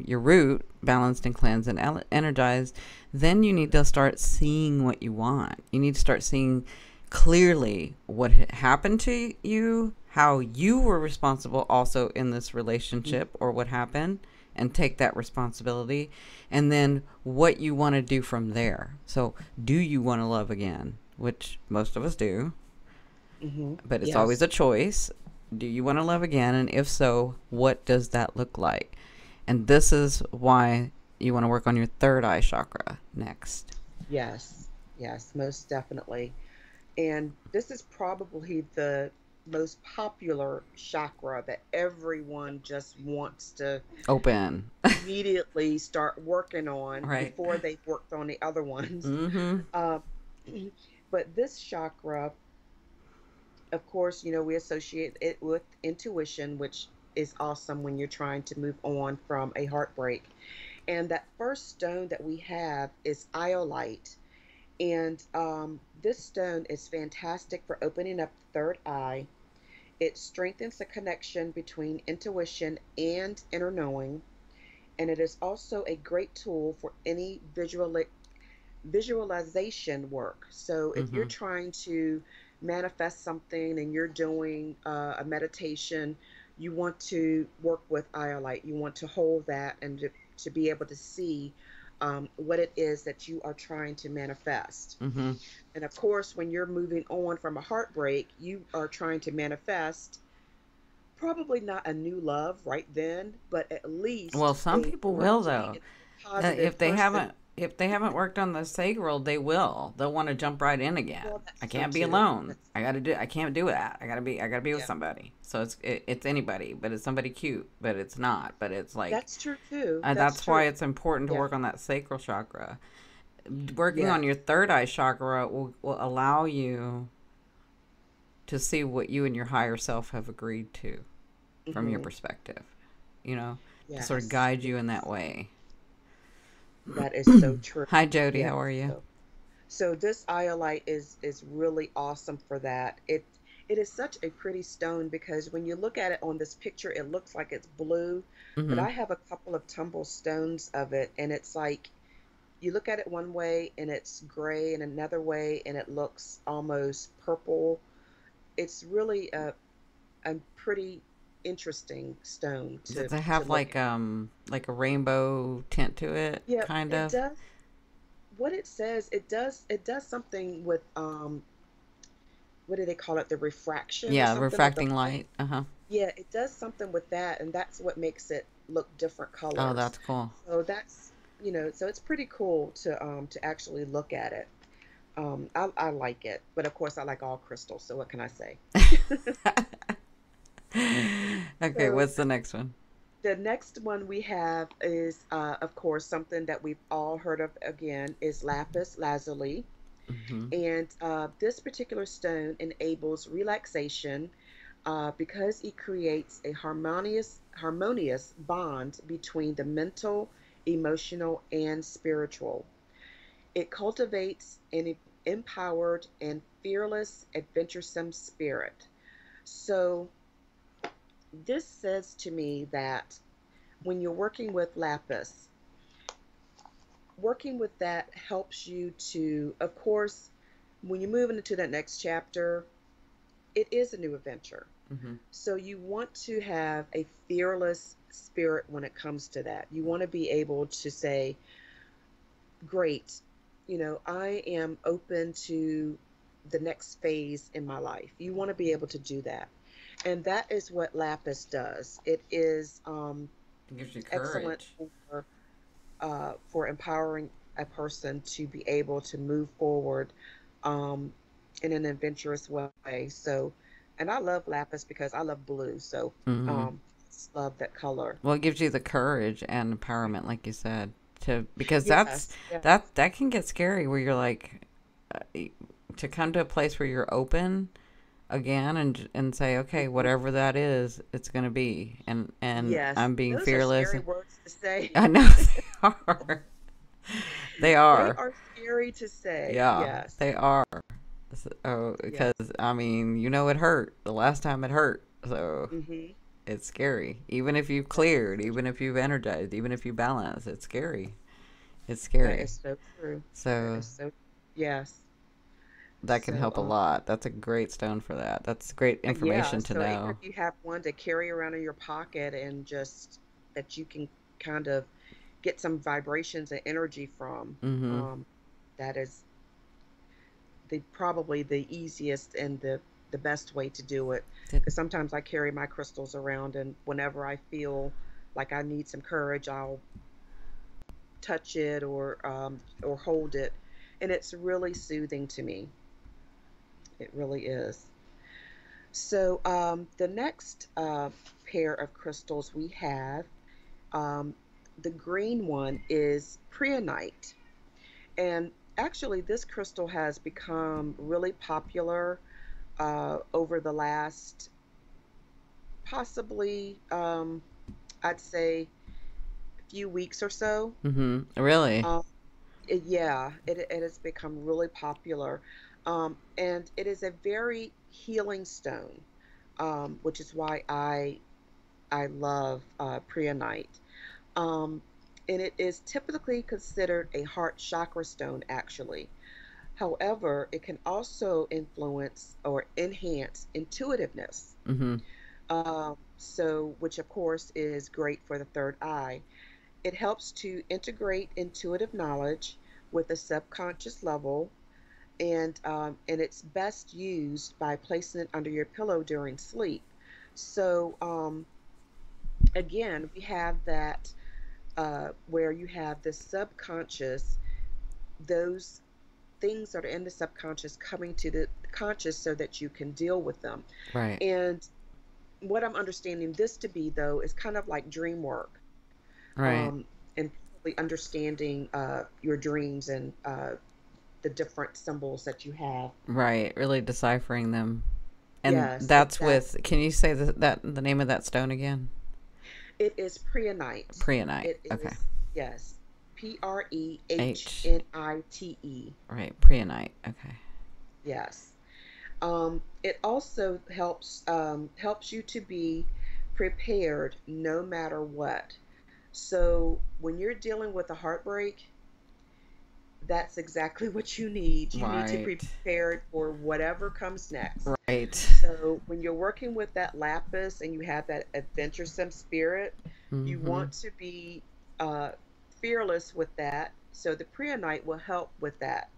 A: your root balanced and cleansed and energized. Then you need to start seeing what you want. You need to start seeing clearly what had happened to you, how you were responsible also in this
B: Mhm.
A: relationship or what happened, and take that responsibility, and then what you want to do from there. So, do you want to love again? Which most of us do,
B: Mhm.
A: but it's always
B: Yes.
A: a choice. Do you want to love again? And if so, what does that look like? And this is why you want to work on your third eye chakra next.
B: Yes. Yes, most definitely. And this is probably the most popular chakra that everyone just wants to
A: Open.
B: immediately start working on
A: Right.
B: before they've worked on the other ones.
A: Mm-hmm.
B: Uh, but this chakra, of course, we associate it with intuition, which is awesome when you're trying to move on from a heartbreak. And that first stone that we have is iolite. And this stone is fantastic for opening up the third eye. It strengthens the connection between intuition and inner knowing. And it is also a great tool for any visualization work. So if you're
A: Mm-hmm.
B: trying to manifest something and you're doing a meditation, you want to work with iolite. You want to hold that and to be able to see what it is that you are trying to manifest.
A: Mm-hmm.
B: And of course, when you're moving on from a heartbreak, you are trying to manifest probably not a new love right then, but at
A: Well,
B: least
A: some
B: a
A: people
B: for
A: will
B: to be
A: though.
B: a positive person.
A: If they haven't worked on the sacral, they will. They'll want to jump right in again.
B: Well,
A: I
B: that's true
A: can't be
B: too.
A: alone.
B: That's
A: I can't do that. I gotta be with
B: yeah,
A: somebody. So it's anybody, but it's somebody cute, but it's not. But it's like
B: that's true too. That's
A: that's why
B: true.
A: it's important to
B: Yeah,
A: work on that sacral chakra. Working
B: yeah.
A: on your third eye chakra will allow you to see what you and your higher self have agreed to from your
B: Hmm.
A: perspective. You know, to sort of
B: Yes,
A: guide you in that
B: yes.
A: way.
B: That is so true.
A: Hi, Jody.
B: Yes.
A: How are you?
B: So this iolite is really awesome for that. It is such a pretty stone because when you look at it on this picture, it looks like it's blue, but
A: Mm-hmm.
B: I have a couple of tumble stones of it, and it's like you look at it one way and it's gray, and another way and it looks almost purple. It's really a pretty interesting stone
A: Does it
B: to
A: have
B: look at.
A: like a rainbow tint to it,
B: Yeah,
A: kind
B: it
A: of?
B: does. What it says, it does something with what do they call it? The refraction or
A: Yeah,
B: something of the
A: refracting
B: light.
A: light. Uh huh.
B: Yeah, it does something with that, and that's what makes it look different
A: Oh,
B: colors.
A: that's cool.
B: So that's, so it's pretty cool to actually look at it. I like it, but of course I like all crystals. So what can I say?
A: Okay,
B: So
A: what's the next one?
B: the next one we have is, of course, something that we've all heard of again is lapis lazuli.
A: Mm-hmm.
B: And this particular stone enables relaxation because it creates a harmonious bond between the mental, emotional, and spiritual. It cultivates an empowered and fearless, adventuresome spirit. So, this says to me that when you're working with lapis, working with that helps you to, of course, when you move into that next chapter, it is a new adventure.
A: Mm-hmm.
B: So you want to have a fearless spirit when it comes to that. You want to be able to say, great, I am open to the next phase in my life. You want to be able to do that. And that is what Lapis does. It is
A: It gives you
B: excellent
A: courage.
B: for empowering a person to be able to move forward um, in an adventurous way. So, and I love Lapis because I love blue. So,
A: Mm-hmm.
B: just love that color.
A: Well, it gives you the courage and empowerment, like you said, to because
B: Yes, yes,
A: that can get scary where you're like uh, to come to a place where you're open again and say, okay,
B: hmm
A: whatever that is, it's gonna be, and
B: yes.
A: I'm being
B: Those are
A: fearless.
B: scary words to say.
A: I know they are. They
B: They
A: are.
B: are scary to say.
A: Yeah,
B: Yes.
A: they are. Oh, because
B: Yes.
A: I mean, it hurt the last time it hurt, so
B: Hmm.
A: it's scary. Even if you've
B: That is
A: cleared,
B: so
A: even if
B: true.
A: you've energized, even if you balance, it's scary. It's
B: That
A: scary.
B: is so true. That
A: So
B: is so, yes.
A: that can
B: So,
A: help a lot. That's a great stone for that. That's great
B: yeah.
A: information to
B: So even if
A: know.
B: you have one to carry around in your pocket and just that you can kind of get some vibrations and energy from,
A: Mm-hmm.
B: that is the probably the easiest and the best way to do it.
A: Did,
B: Because sometimes I carry my crystals around, and whenever I feel like I need some courage, I'll touch it or hold it, and it's really soothing to me. It really is. So the next pair of crystals we have, um, the green one is preonite. And actually, this crystal has become really popular over the last possibly, I'd say, few weeks or so.
A: mm-hmm. Really?
B: Um, yeah, it has become really popular. And it is a very healing stone, which is why I love preonite. Um, and it is typically considered a heart chakra stone, actually. However, it can also influence or enhance intuitiveness.
A: Mm-hmm.
B: So, which of course is great for the third eye. It helps to integrate intuitive knowledge with a subconscious level, and it's best used by placing it under your pillow during sleep. So, again, we have that where you have the subconscious, those things that are in the subconscious coming to the conscious so that you can deal with them.
A: Right.
B: And what I'm understanding this to be, though, is kind of like dream work,
A: Right.
B: and probably understanding your dreams and the different symbols that you have.
A: Right. Really deciphering them. And
B: Yes,
A: that's with,
B: exactly.
A: can you say the name of that stone again?
B: It is preonite.
A: Preonite.
B: It
A: Okay.
B: is, yes,
A: H.
B: Prehnite.
A: Right. Preonite. Okay.
B: Yes. It also helps you to be prepared no matter what. So when you're dealing with a heartbreak, that's exactly what you need. You need to be
A: Right.
B: prepared for whatever comes next.
A: Right.
B: So when you're working with that lapis and you have that adventuresome spirit, you
A: Mm-hmm.
B: want to be uh, fearless with that. So the preonite will help with that,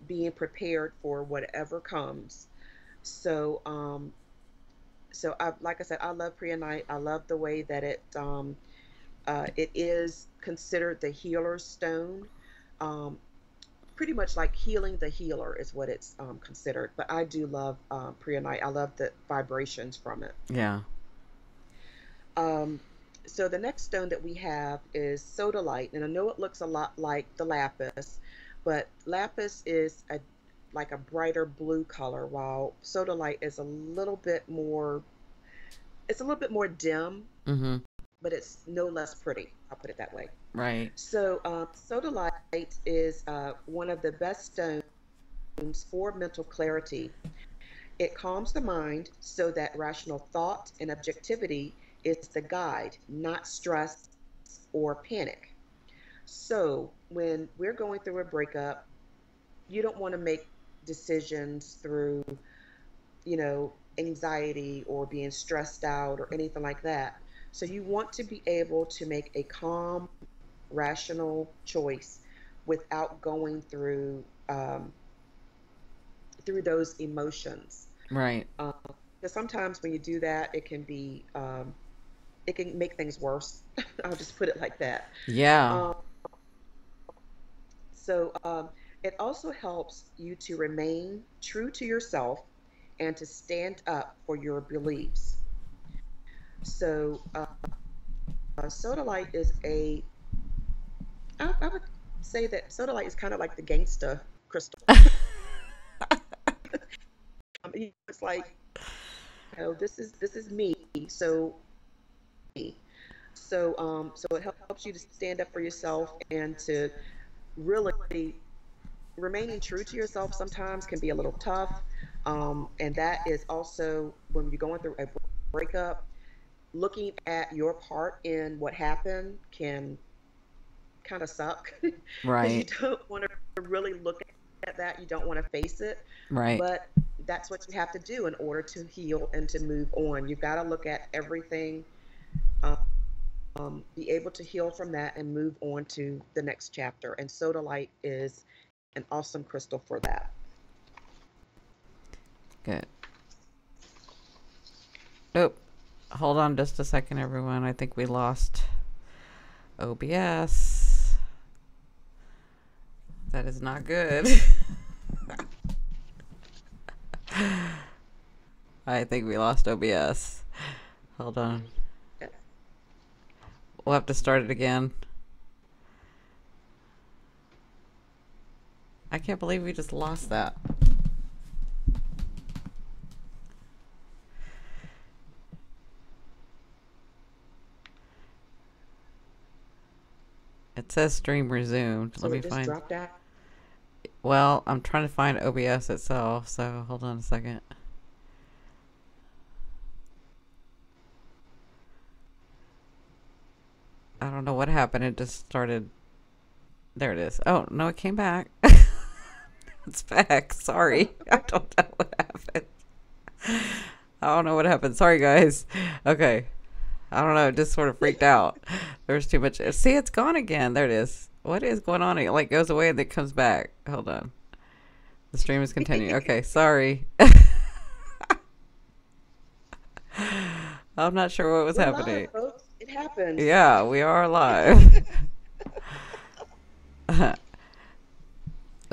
B: being prepared for whatever comes. So, like I said, I love preonite. I love the way that it is considered the healer's stone. Um, Pretty much like healing the healer is what it's considered. But I do love preonite. I love the vibrations from it.
A: Yeah.
B: Um, so the next stone that we have is sodalite, and I know it looks a lot like the lapis, but lapis is a like a brighter blue color, while sodalite is a little bit more. It's a little bit more dim,
A: Mm-hmm.
B: but it's no less pretty. I'll put it that way.
A: Right.
B: So sodalite is one of the best stones for mental clarity. It calms the mind so that rational thought and objectivity is the guide, not stress or panic. So, when we're going through a breakup, you don't want to make decisions through, anxiety or being stressed out or anything like that. So, you want to be able to make a calm, rational choice without going through those emotions.
A: Right.
B: Um, because sometimes when you do that, it can make things worse. I'll just put it like that.
A: Yeah.
B: Um, so it also helps you to remain true to yourself and to stand up for your beliefs. So sodalite is I would say that sodalite is kind of like the gangsta crystal. It's like, this is me. So so it helps you to stand up for yourself and to really remaining true to yourself sometimes can be a little tough. And that is also when you're going through a breakup, looking at your part in what happened can kind of suck because you
A: Right.
B: don't want to really look at that. You don't want to face it.
A: Right.
B: But that's what you have to do in order to heal and to move on. You've got to look at everything, be able to heal from that and move on to the next chapter. And sodalite is an awesome crystal for that.
A: Good. Nope. Hold on just a second, everyone. I think we lost OBS. That is not good. I think we lost OBS. Hold on. We'll have to start it again. I can't believe we just lost that. It says stream resumed. Let
B: So
A: me
B: it just
A: find.
B: dropped out.
A: Well, I'm trying to find OBS itself, so hold on a second. I don't don't know what happened. It just started. There it is. Oh, no, it came back. It's back. Sorry. I don't know what happened. I don't know what happened. Sorry, guys. Okay. I don't know. It just sort of freaked out. There's too much. See, it's gone again. There it is. What is going on? It like goes away and then comes back. Hold on. The stream is continuing. Okay. Sorry. I'm not sure what was
B: We're
A: happening.
B: live, folks. It happens.
A: Yeah, we are live.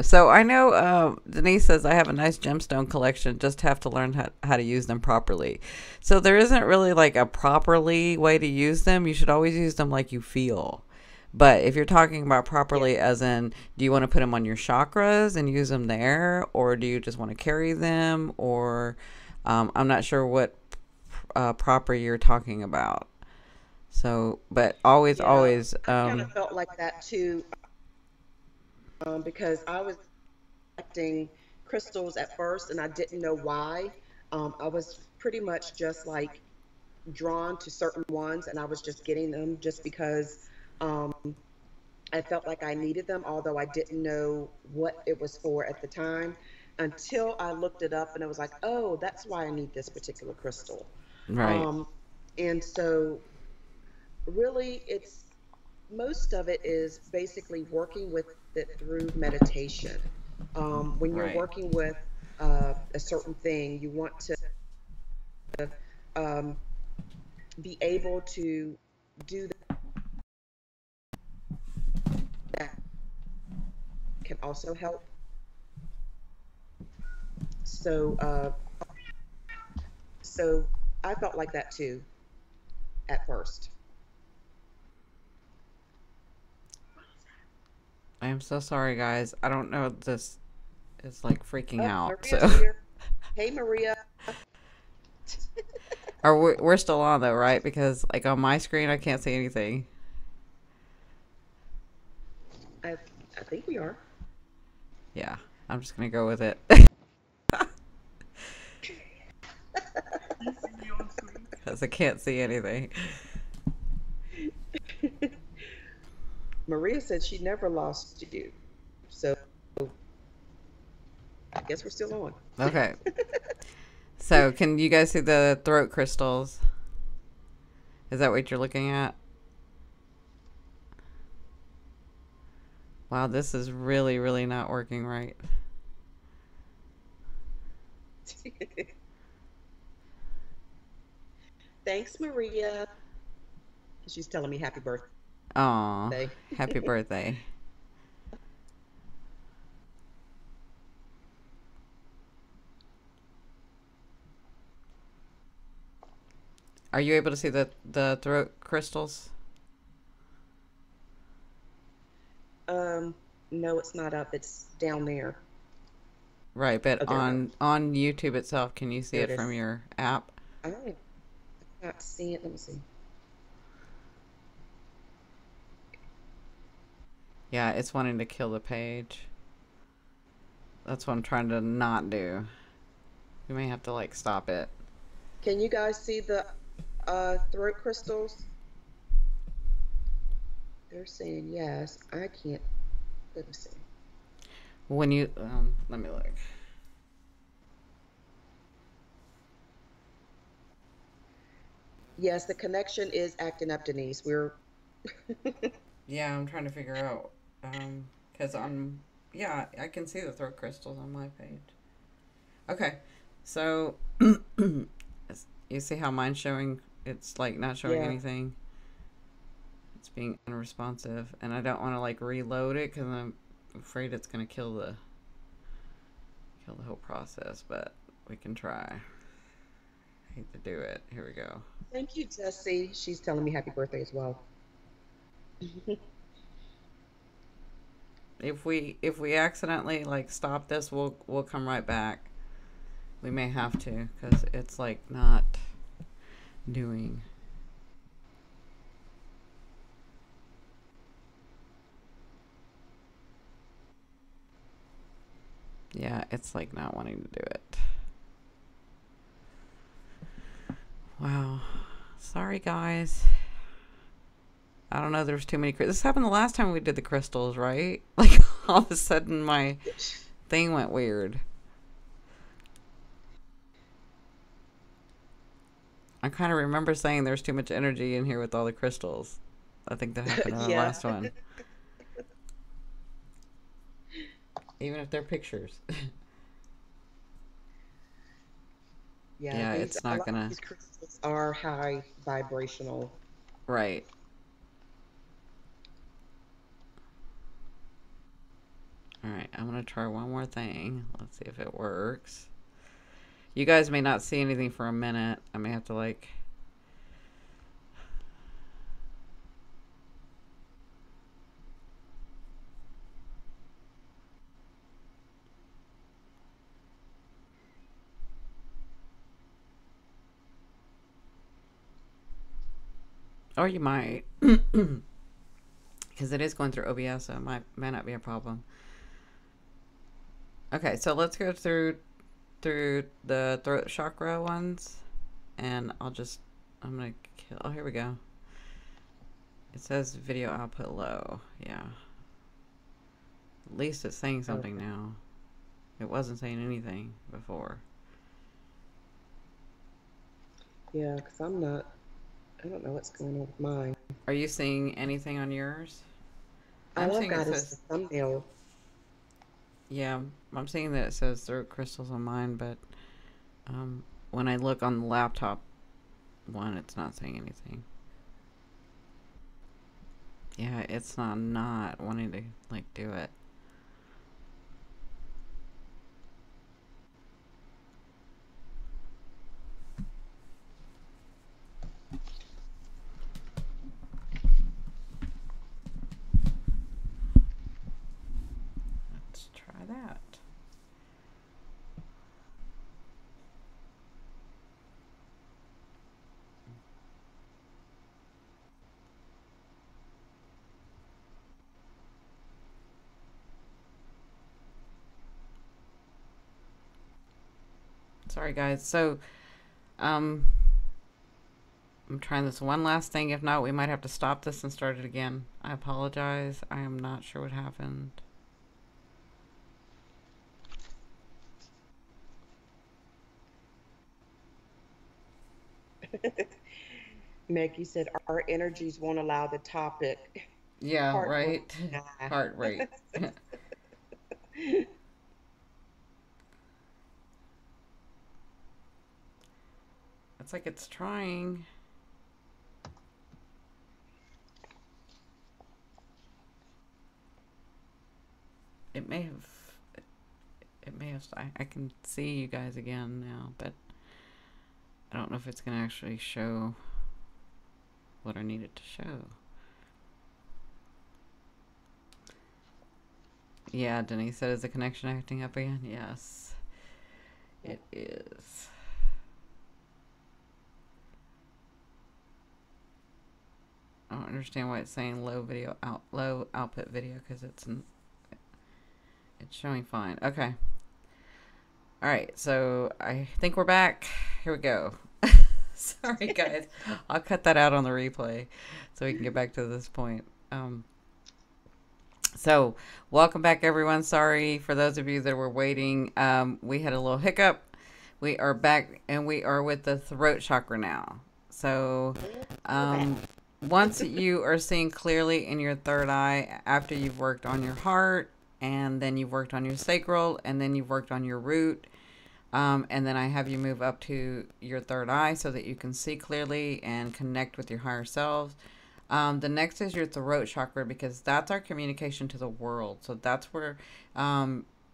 A: So I know Denise says I have a nice gemstone collection, just have to learn how to use them properly. So there isn't really like a properly way to use them. You should always use them like you feel. But if you're talking about properly,
B: Yeah.
A: as in, do you want to put them on your chakras and use them there? Or do you just want to carry them? Or I'm not sure what proper you're talking about. So, but always,
B: Yeah.
A: always,
B: I kind of felt like that too, because I was collecting crystals at first and I didn't know why. I was pretty much just like drawn to certain ones and I was just getting them just because um, I felt like I needed them, although I didn't know what it was for at the time until I looked it up and it was like, oh, that's why I need this particular crystal.
A: right,
B: Um, and so, really, it's most of it is basically working with it through meditation. When you're
A: right,
B: working with a certain thing, you want to um, be able to do that can also help. So, so I felt like that too at first.
A: I am so sorry, guys. I don't know. This is like freaking
B: Oh,
A: out.
B: Maria's
A: So,
B: here. Hey, Maria.
A: are we're still on though, right? Because like on my screen, I can't see anything.
B: I, I think we are.
A: Yeah, I'm just gonna go with it because I can't see anything.
B: Maria said she never lost you. So I guess we're still on.
A: Okay. So, can you guys see the throat crystals? Is that what you're looking at? Wow, this is really, really not working right.
B: Thanks, Maria. She's telling me happy
A: Aw,
B: birthday.
A: happy birthday. Are you able to see the throat crystals?
B: um, no, it's not up. It's down there.
A: Right, but
B: Oh, there we go.
A: on YouTube itself, can you see
B: There
A: it
B: it
A: from
B: is.
A: your app?
B: I not see it. Let me see.
A: Yeah, it's wanting to kill the page. That's what I'm trying to not do. We may have to like stop it.
B: Can you guys see the throat crystals? They're saying yes. I can't. Let me see.
A: When you let me look.
B: Yes, the connection is acting up, Denise. We're
A: Yeah, I'm trying to figure out because I'm yeah, I can see the throat crystals on my page. Okay. So you see how mine's showing it's like not showing
B: yeah.
A: anything. It's being unresponsive and I don't want to like reload it cuz I'm afraid it's going to kill the whole process, but we can try. I hate to do it. Here we go.
B: Thank you, Jessie. She's telling me happy birthday as well.
A: If we accidentally like stop this, we'll come right back. We may have to cuz it's like not doing. Yeah, it's like not wanting to do it. Wow. Sorry, guys. I don't know. There's too many. This happened the last time we did the crystals, right? Like all of a sudden my thing went weird. I kind of remember saying there's too much energy in here with all the crystals. I think that happened in our
B: Yeah.
A: last one. Even if they're pictures.
B: Yeah,
A: Yeah,
B: these
A: it's
B: a
A: not
B: lot of
A: gonna.
B: these crystals are high vibrational.
A: Right. All right. I'm gonna try one more thing. Let's see if it works. You guys may not see anything for a minute. I may have to like. Or you might, because it is going through OBS, so it might not be a problem. Okay, so let's go through the throat chakra ones, and I'm gonna kill. Oh, here we go. It says video output low. Yeah, at least it's saying something
B: Okay.
A: now. It wasn't saying anything before.
B: Yeah, because I don't know what's going on with mine.
A: Are you seeing anything on yours? I'm
B: All I've
A: seeing it
B: got is the
A: says,
B: thumbnail.
A: yeah, I'm seeing that it says throat crystals on mine, but when I look on the laptop one, it's not saying anything. Yeah, it's not wanting to like do it. Let's try that. Sorry guys. So, um I'm trying this one last thing. If not, we might have to stop this and start it again. I apologize. I am not sure what happened.
B: Maggie said our energies won't allow the topic.
A: Yeah,
B: Heartbreak.
A: right.
B: Nah.
A: Heart rate. It's like it's trying. It may have it may have I can see you guys again now, but I don't know if it's going to actually show what I need it to show. Yeah, Denise said, is the connection acting up again? Yes, it is. I don't understand why it's saying low output video because it's showing fine. Okay. All right. So I think we're back. Here we go. Sorry guys. I'll cut that out on the replay so we can get back to this point. So welcome back everyone. Sorry for those of you that were waiting. We had a little hiccup. We are back and we are with the throat chakra now. So
B: We're back.
A: once you are seeing clearly in your third eye after you've worked on your heart and then you've worked on your sacral and then you've worked on your root, and then I have you move up to your third eye so that you can see clearly and connect with your higher selves. The next is your throat chakra because that's our communication to the world. So that's where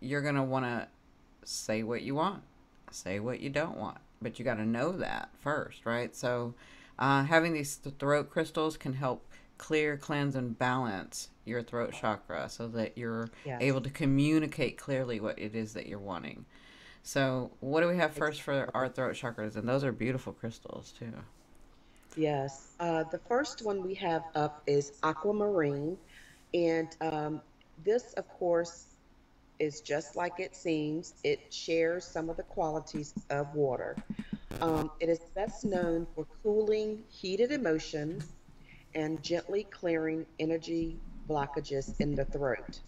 A: you're going to want to say what you want, say what you don't want, but you got to know that first, right? So having these throat crystals can help clear, cleanse, and balance your throat chakra so that you're able
B: Yes,
A: to communicate clearly what it is that you're wanting. So, what do we have first for our
B: exactly.
A: throat chakras? And those are beautiful crystals too.
B: Yes. The first one we have up is aquamarine. And this, of course, is just like it seems. It shares some of the qualities of water. It is best known for cooling heated emotions and gently clearing energy blockages in the throat.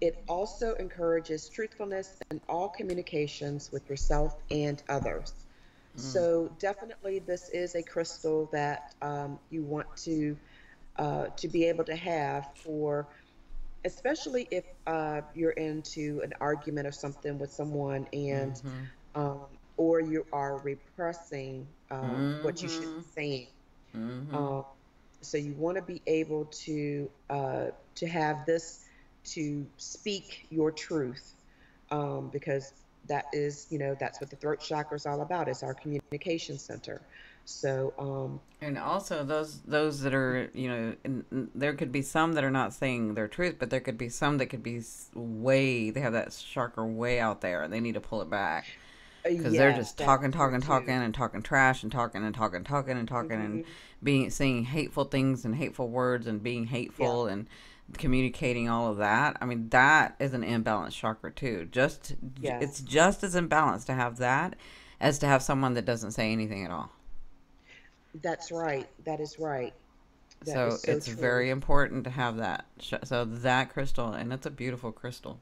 B: It also encourages truthfulness in all communications with yourself and others.
A: Mm.
B: So definitely, this is a crystal that you want to be able to have for, especially if you're into an argument or something with someone, and
A: Mm-hmm.
B: um, or you are repressing what you should
A: Mm-hmm.
B: be saying.
A: Mm-hmm.
B: Um, so you want to be able to have this, to speak your truth, because that is, that's what the throat chakra is all about. It's our communication center. So
A: And also those that are, there could be some that are not saying their truth, but there could be some that could be way, they have that chakra way out there and they need to pull it back because they're
B: yes,
A: just
B: that
A: talking,
B: is true
A: talking, talking,
B: too.
A: and talking trash and talking and talking, talking and talking and
B: Hmm.
A: being saying hateful things and hateful words and being
B: Yeah.
A: hateful and communicating all of that. I mean, that is an imbalanced chakra too. It's
B: Yes,
A: just as imbalanced to have that as to have someone that doesn't say anything at all.
B: that's right. That is right. That is
A: So
B: so
A: it's
B: true.
A: very important to have that. So that crystal, and it's a beautiful crystal.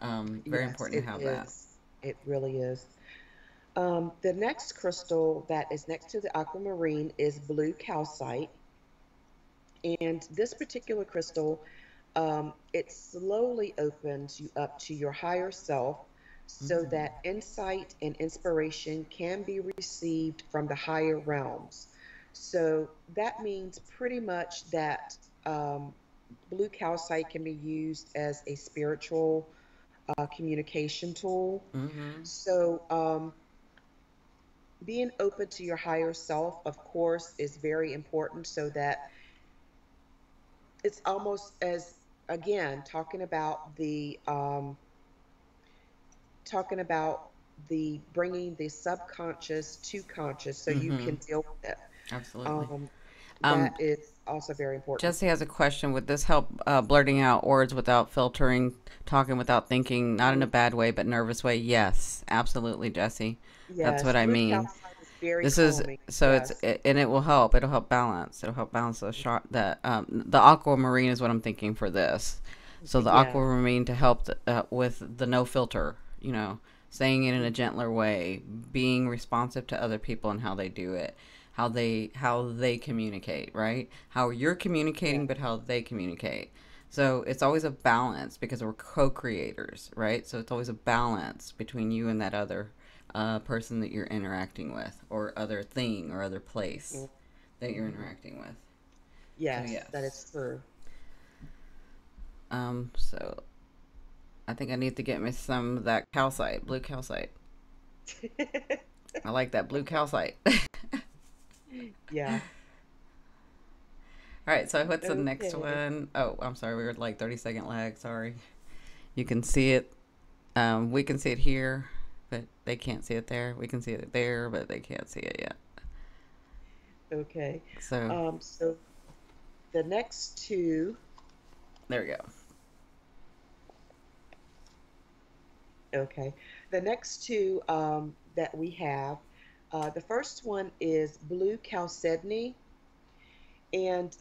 A: Very
B: Yes,
A: important
B: it
A: to have that.
B: is. It really is. The next crystal that is next to the aquamarine is blue calcite. And this particular crystal, it slowly opens you up to your higher self so
A: Mm.
B: that insight and inspiration can be received from the higher realms. So that means pretty much that blue calcite can be used as a spiritual communication tool.
A: Mm-hmm.
B: So, being open to your higher self, of course, is very important, so that it's almost as, again, talking about the bringing the subconscious to conscious so you
A: Mm-hmm.
B: can deal with it.
A: Absolutely.
B: Um,
A: Um,
B: that is also very important.
A: Jesse has a question. Would this help blurting out words without filtering, talking without thinking, not in a
B: Mhm.
A: bad way, but nervous way? Yes, absolutely, Jesse. That's
B: Yes,
A: what I
B: blue
A: mean.
B: calcite is very
A: This is
B: calming.
A: so
B: Yes.
A: and it will help. It'll help balance. It'll help balance the shot. The aquamarine is what I'm thinking for this. So the
B: Yeah.
A: aquamarine to help with the no filter. Saying it in a gentler way, being responsive to other people and how they do it, how they communicate. Right? How you're
B: Yeah.
A: communicating, but how they communicate. So it's always a balance because we're co-creators, right? So it's always a balance between you and that other person that you're interacting with, or other thing, or other place that you're
B: Mm-hmm.
A: interacting with. So
B: Yes, that
A: yes.
B: is true.
A: So I think I need to get me some of that calcite, blue calcite. I like that blue calcite.
B: Yeah.
A: All right, so what's the next
B: Okay.
A: one? Oh, I'm sorry, we were like 30-second lag. Sorry. You can see it. We can see it here, but they can't see it there. We can see it there, but they can't see it yet.
B: Okay.
A: So
B: So the next two,
A: there we go.
B: okay, the next two that we have, the first one is blue chalcedony, and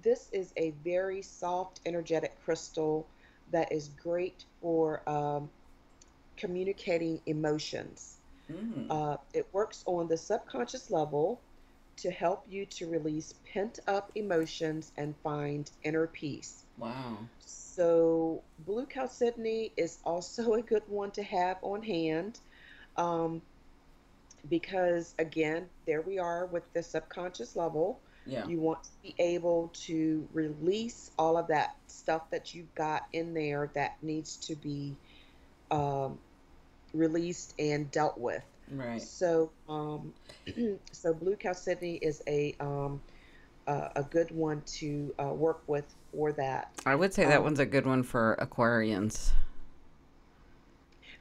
B: this is a very soft, energetic crystal that is great for communicating emotions.
A: Mm.
B: It works on the subconscious level to help you to release pent up emotions and find inner peace.
A: Wow.
B: So, blue chalcedony is also a good one to have on hand, um, because, again, there we are with the subconscious level.
A: Yeah.
B: You want to be able to release all of that stuff that you've got in there that needs to be um, released and dealt with.
A: Right.
B: So, so blue chalcedony is a good one to work with for that.
A: I would say that
B: Um,
A: one's a good one for Aquarians.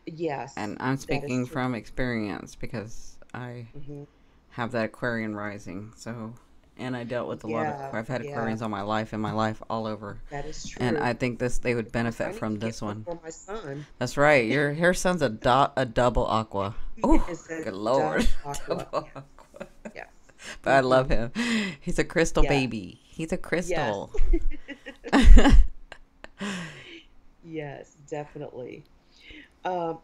B: yes,
A: And I'm
B: that is
A: speaking
B: true.
A: from experience because I
B: Hmm.
A: have that Aquarian rising. So, and I dealt with a lot of,
B: Yeah,
A: I've had
B: yeah,
A: Aquarians all my life, all over.
B: that is
A: And
B: true.
A: I think they would
B: Yes, I
A: benefit
B: need to
A: from
B: get
A: this
B: one
A: one.
B: for my son.
A: That's right. Your son's a double aqua.
B: He
A: Oh,
B: is a
A: good lord.
B: double aqua.
A: Double
B: Yes,
A: aqua.
B: yes.
A: But I love him. He's a crystal
B: Yeah.
A: baby. He's a
B: Yes.
A: crystal.
B: Yes, definitely.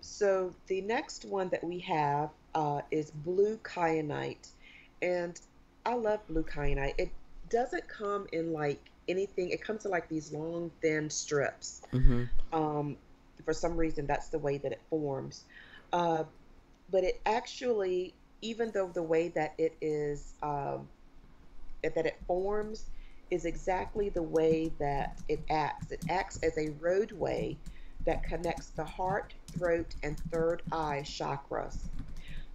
B: So the next one that we have is blue kyanite, and I love blue kyanite. It doesn't come in like anything. It comes in like these long, thin strips.
A: Hmm.
B: Um, for some reason, that's the way that it forms. Uh, but it actually, even though the way that it is, that it forms is exactly the way that it acts. It acts as a roadway that connects the heart, throat, and third eye chakras.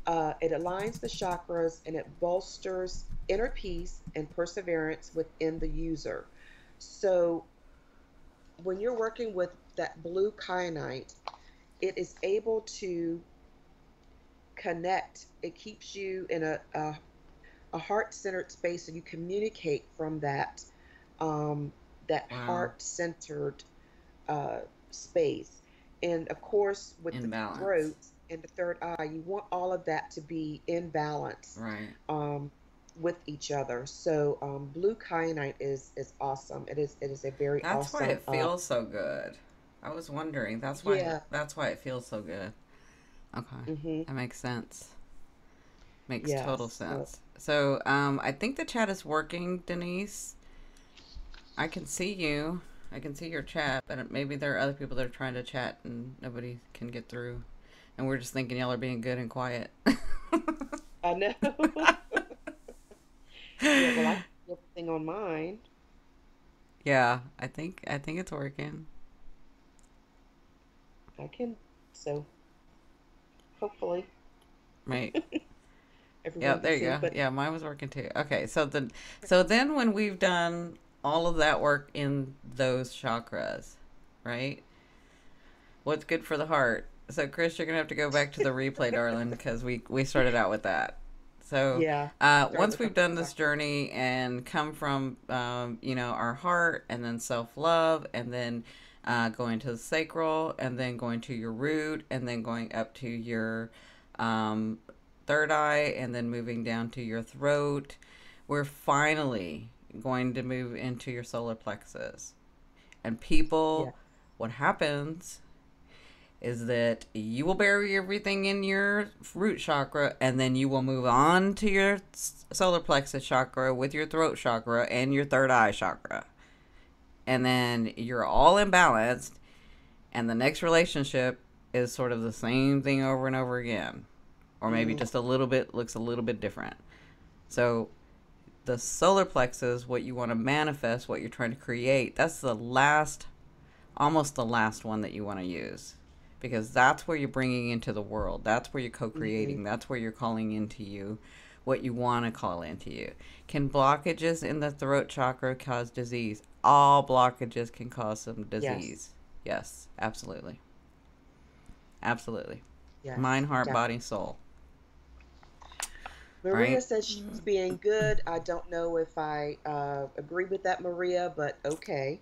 B: It aligns the chakras and it bolsters inner peace and perseverance within the user. So, when you're working with that blue kyanite, it is able to connect. It keeps you in a heart-centered space, and you communicate from um, that
A: Wow.
B: heart-centered uh, space. And of course, with
A: In
B: the
A: balance.
B: throat and the third eye, you want all of that to be in balance
A: Right.
B: um, with each other. So blue kyanite is awesome. It is a very
A: That's why
B: awesome.
A: it feels so good. I was wondering.
B: Yeah.
A: That's why it feels so good. Okay.
B: Mm-hmm.
A: That makes sense. Makes total
B: Yes. So
A: sense. So, I think the chat is working, Denise. I can see you. I can see your chat, but maybe there are other people that are trying to chat and nobody can get through. And we're just thinking y'all are being good and quiet.
B: I know. Yeah. Well, I can see everything on mine.
A: Yeah, I think it's working.
B: I can. So hopefully
A: Right. Yeah,
B: everyone can
A: there you
B: see.
A: go.
B: But
A: Yeah, mine was working too. Okay, so then when we've done all of that work in those chakras, right? What's good for the heart? So Chris, you're gonna have to go back to the replay, darling, because we started out with that. So
B: yeah, started
A: once
B: with the
A: we've
B: heart
A: done this
B: chakra.
A: journey and come from our heart, and then self love, and then going to the sacral, and then going to your root, and then going up to your um, third eye, and then moving down to your throat, we're finally going to move into your solar plexus. And
B: Yeah.
A: people, what happens is that you will bury everything in your root chakra, and then you will move on to your solar plexus chakra with your throat chakra and your third eye chakra. And then you're all imbalanced, and the next relationship is sort of the same thing over and over again, or maybe
B: Mm,
A: just a little bit looks a little bit different. So the solar plexus, what you want to manifest, what you're trying to create, that's the last, almost the last one that you want to use, because that's where you're bringing into the world. That's where you're
B: hmm.
A: co-creating. That's where you're calling into you what you want to call into you. Can blockages in the throat chakra cause disease? All blockages can cause some
B: Yes.
A: disease. Yes, absolutely. Absolutely.
B: Yes.
A: Mind, heart, body,
B: Definitely.
A: soul.
B: Maria
A: Right?
B: says she's being good. I don't know if I agree with that, Maria, but okay.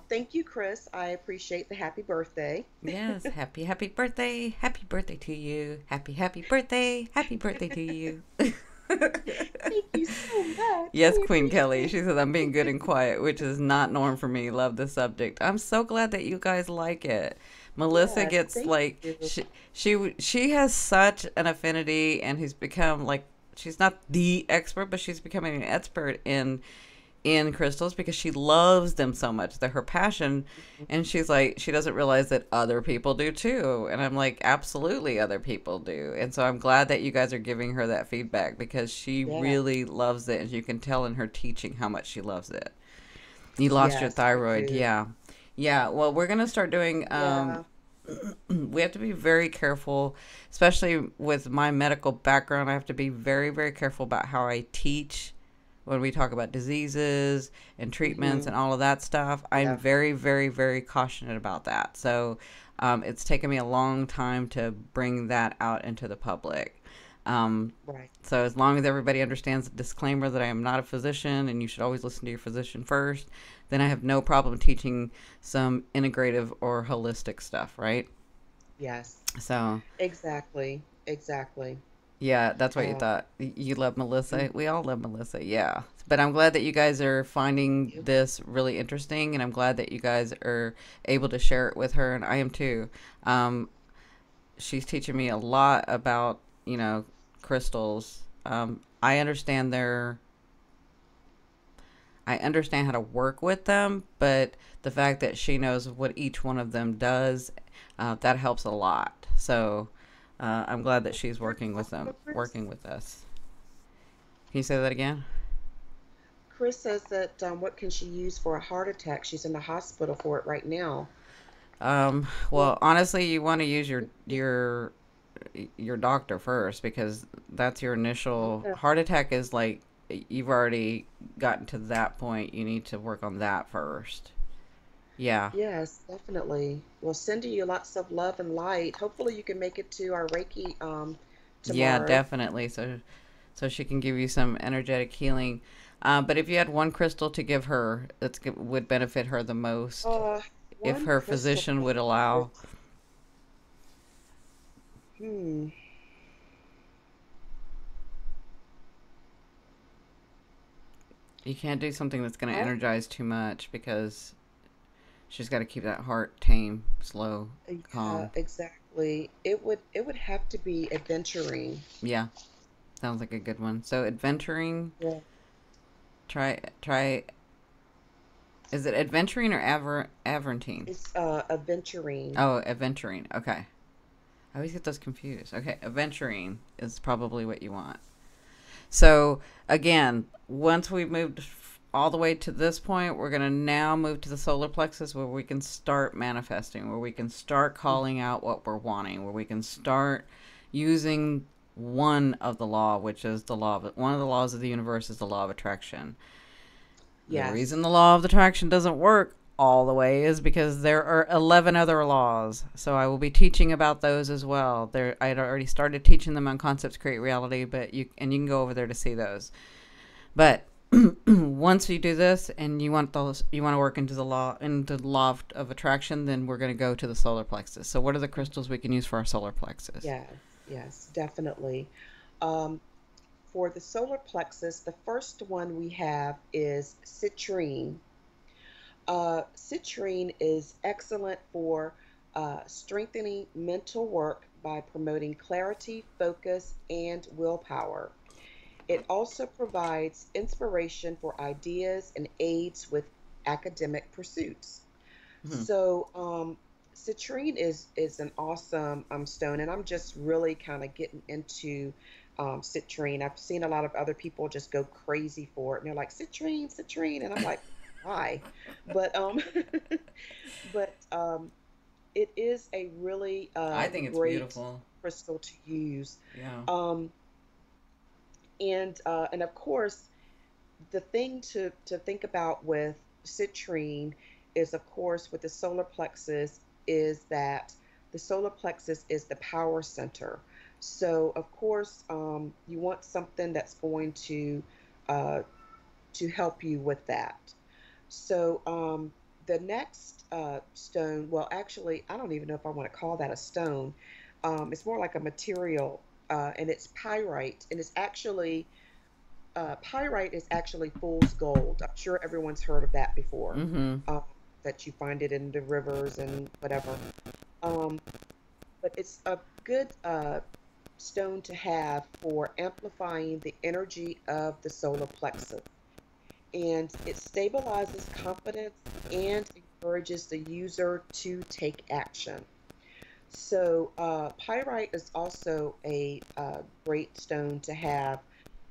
B: Thank you, Chris. I appreciate the happy birthday.
A: Yes. Happy, happy birthday. Happy birthday to you. Happy, happy birthday. Happy birthday to you.
B: Thank you so much.
A: Yes,
B: I
A: Queen Kelly.
B: appreciate
A: She says I'm being good and quiet, which is not norm for me. Love the subject. I'm so glad that you guys like it.
B: it.
A: Melissa
B: Yes.
A: gets
B: Thank
A: like
B: you.
A: she has such an affinity, and he's become like, she's not the expert, but she's becoming an expert in crystals because she loves them so much. They're her passion. And she's like, she doesn't realize that other people do too. And I'm like, absolutely, other people do. And so I'm glad that you guys are giving her that feedback, because she
B: Yes.
A: really loves it. And you can tell in her teaching how much she loves it. You lost your
B: Yes, I
A: thyroid.
B: do.
A: Yeah. Yeah. Well, we're going to start doing,
B: Yeah.
A: we have to be very careful, especially with my medical background. I have to be very, very careful about how I teach when we talk about diseases and treatments
B: Hmm.
A: and all of that stuff. I'm
B: Yeah.
A: very, very, very cautionate about that. So it's taken me a long time to bring that out into the public. Um,
B: Right.
A: so as long as everybody understands the disclaimer that I am not a physician and you should always listen to your physician first, then I have no problem teaching some integrative or holistic stuff, right?
B: Yes.
A: So
B: Exactly. Exactly.
A: Yeah, that's what you
B: Uh,
A: thought. You love
B: mm,
A: Melissa. We all love Melissa. Yeah. But I'm glad that you guys are finding
B: yeah.
A: this really interesting, and I'm glad that you guys are able to share it with her, and I am too. Um, she's teaching me a lot about, crystals. I understand how to work with them, but the fact that she knows what each one of them does, that helps a lot. So I'm glad that she's working with them,
B: Also, Chris,
A: working with us. Can you say that again?
B: Chris says that what can she use for a heart attack? She's in the hospital for it right now.
A: Well, honestly, you want to use your doctor first because that's your initial
B: Yeah.
A: heart attack is like you've already gotten to that point. You need to work on that first. Yeah.
B: Yes, definitely. Well, sending you lots of love and light. Hopefully, you can make it to our Reiki
A: Yeah,
B: tomorrow.
A: definitely. So she can give you some energetic healing. But if you had one crystal to give her, would benefit her the most,
B: Uh,
A: if
B: one
A: her
B: crystal
A: physician
B: for
A: would allow.
B: Chris. Hmm.
A: You can't do something that's going to
B: I
A: energize too much because she's got to keep that heart tame, slow,
B: Yeah,
A: calm.
B: exactly. It would have to be adventuring.
A: Yeah, sounds like a good one. So adventuring,
B: Yeah.
A: try. Is it adventuring or averantine?
B: It's adventuring.
A: Oh, adventuring. Okay. I always get those confused. Okay, adventuring is probably what you want. So again, once we've moved all the way to this point, we're going to now move to the solar plexus where we can start manifesting, where we can start calling out what we're wanting, where we can start using one of the law, which is one of the laws of the universe is the law of attraction. The reason
B: Yes.
A: the law of attraction doesn't work all the way is because there are 11 other laws. So I will be teaching about those as well. I had already started teaching them on Concepts Create Reality, but you can go over there to see those. But once you do this and you want to work into the law of attraction, then we're going to go to the solar plexus. So what are the crystals we can use for our solar plexus?
B: Yes. Yes, definitely. Um, for the solar plexus, the first one we have is citrine. Citrine is excellent for strengthening mental work by promoting clarity, focus, and willpower. It also provides inspiration for ideas and aids with academic pursuits.
A: Hmm.
B: So, citrine is an awesome stone, and I'm just really kind of getting into citrine. I've seen a lot of other people just go crazy for it, and they're like citrine, citrine, and I'm like, why? But but it is a really
A: I think it's
B: great
A: beautiful.
B: crystal to use.
A: Yeah.
B: Um, and of course, the thing to think about with citrine is, of course, with the solar plexus, is that the solar plexus is the power center. So, of course, you want something that's going uh, to help you with that. So, the next stone, well, actually, I don't even know if I want to call that a stone. It's more like a material, and it's pyrite, and it's actually pyrite is actually fool's gold. I'm sure everyone's heard of that before,
A: Mm-hmm.
B: um, that you find it in the rivers and whatever. Um, but it's a good stone to have for amplifying the energy of the solar plexus. And it stabilizes confidence and encourages the user to take action. So, pyrite is also a great stone to have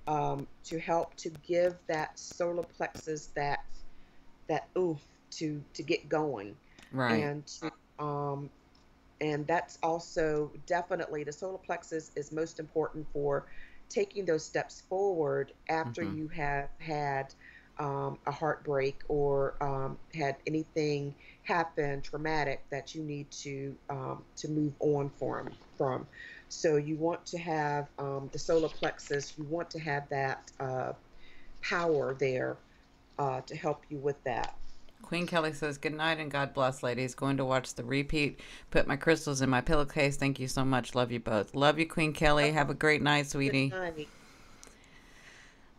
B: to help to give that solar plexus that oof to get going,
A: Right.
B: and um, and that's also definitely the solar plexus is most important for taking those steps forward after
A: Mm-hmm.
B: you have had a heartbreak or had anything happen traumatic that you need to move on from. So you want to have the solar plexus. You want to have that power there to help you with that.
A: Queen Kelly says, good night and God bless, ladies. Going to watch the repeat. Put my crystals in my pillowcase. Thank you so much. Love you both. Love you, Queen Kelly. Have a great night,
B: Good
A: sweetie.
B: night.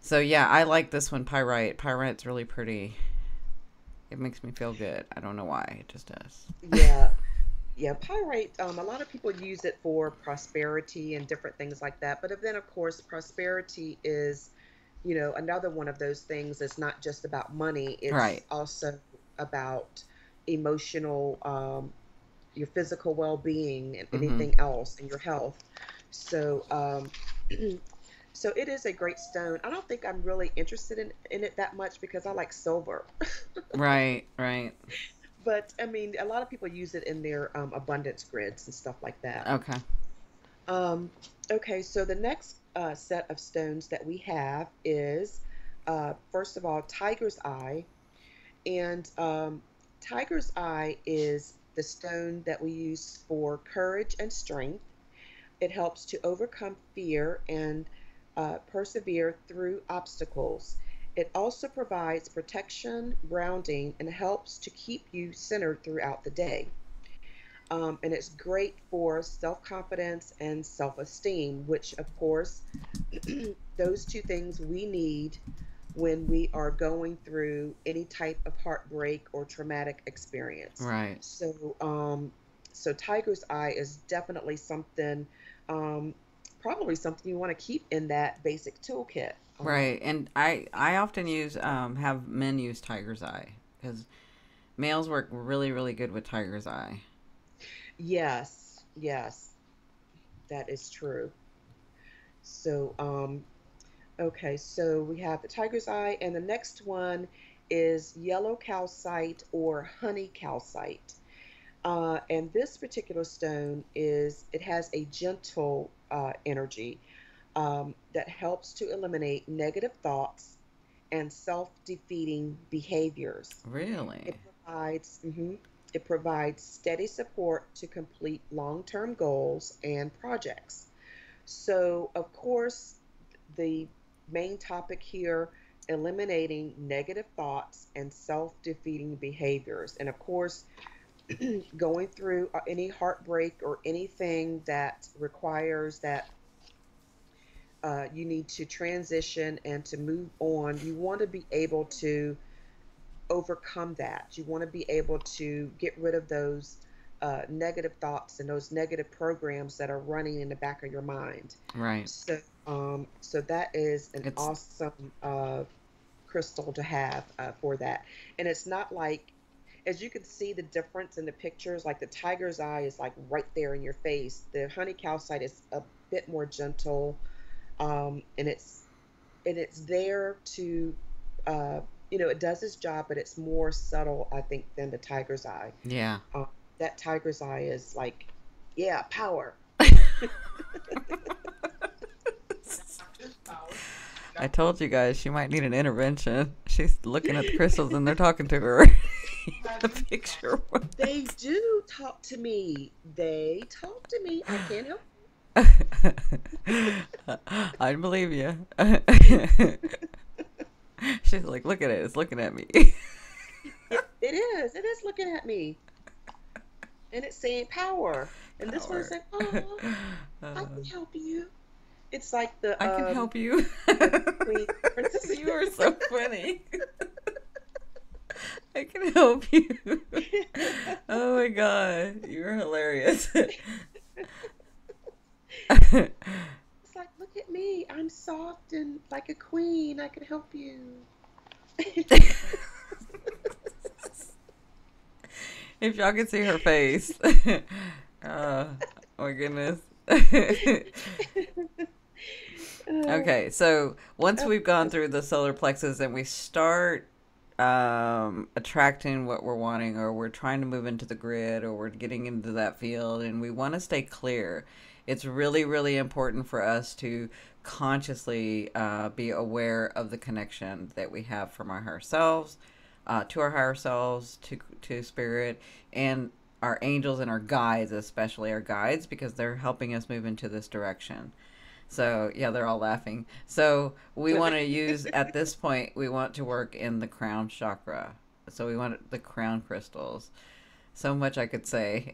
A: So, yeah, I like this one, Pyrite. Pyrite's really pretty. It makes me feel good. I don't know why. It just does.
B: Yeah. Yeah, pyrite, a lot of people use it for prosperity and different things like that. But then, of course, prosperity is, another one of those things. It's not just about money, it's
A: Right.
B: also about emotional, your physical well-being and
A: Mm-hmm.
B: anything else and your health. So, so it is a great stone. I don't think I'm really interested in it that much because I like silver.
A: Right, right.
B: But I mean, a lot of people use it in their abundance grids and stuff like that.
A: Okay.
B: Um, okay, so the next set of stones that we have is, first of all, tiger's eye. And tiger's eye is the stone that we use for courage and strength. It helps to overcome fear and persevere through obstacles. It also provides protection, grounding, and helps to keep you centered throughout the day. And it's great for self confidence and self esteem, which, of course, those two things we need when we are going through any type of heartbreak or traumatic experience.
A: Right.
B: So tiger's eye is definitely something, um, probably something you want to keep in that basic toolkit.
A: Right. And I often use, have men use Tiger's Eye because males work really, really good with Tiger's Eye.
B: Yes, yes, that is true. So, okay, so we have the tiger's eye, and the next one is yellow calcite or honey calcite. And this particular stone it has a gentle energy that helps to eliminate negative thoughts and self-defeating behaviors.
A: Really?
B: It provides, mhm, it provides steady support to complete long-term goals and projects. So, of course, the main topic here, eliminating negative thoughts and self-defeating behaviors. And of course, going through any heartbreak or anything that requires that you need to transition and to move on, you want to be able to overcome that. You want to be able to get rid of those negative thoughts and those negative programs that are running in the back of your mind.
A: Right.
B: So that is an
A: It's
B: awesome crystal to have for that. And it's not like, as you can see the difference in the pictures, like the tiger's eye is like right there in your face. The honey calcite is a bit more gentle, and it's there to, uh, it does its job, but it's more subtle, I think, than the tiger's eye.
A: yeah.
B: Uh, that tiger's eye is like, yeah, power.
A: I told you guys she might need an intervention. She's looking at the crystals and they're talking to her. The picture.
B: They do talk to me. They talk to me. I can't help.
A: I believe you. She's like, look at it. It's looking at me.
B: It is. It is looking at me, and it's saying power. And this one's
A: Power.
B: like, oh, I can help you. It's like the
A: I can help you.
B: the queen princess.
A: You are so funny. I can help you. Oh my god, you're hilarious.
B: It's like, look at me. I'm soft and like a queen. I can help you.
A: If y'all could see her face. Oh my goodness. Okay, so once we've gone through the solar plexus and we start attracting what we're wanting, or we're trying to move into the grid, or we're getting into that field and we want to stay clear, it's really, really important for us to consciously be aware of the connection that we have from our higher selves, to our higher selves, to spirit, and our angels and our guides, especially our guides, because they're helping us move into this direction. So, yeah, they're all laughing. So, we want to use, at this point, we want to work in the crown chakra. So we wanted the crown crystals. So much I could say.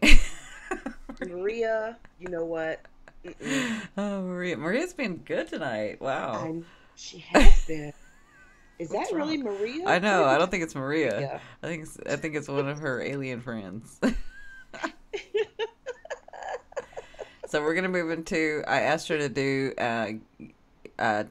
B: Maria, you know what? Mm-mm.
A: Oh, Maria. Maria's been good tonight. Wow.
B: I she has been. Is that
A: What's
B: really
A: wrong?
B: Maria?
A: I
B: Where
A: know.
B: did we
A: I don't
B: get
A: think it's Maria.
B: Maria?
A: I think it's one of her alien friends. So we're gonna move into. I asked her to do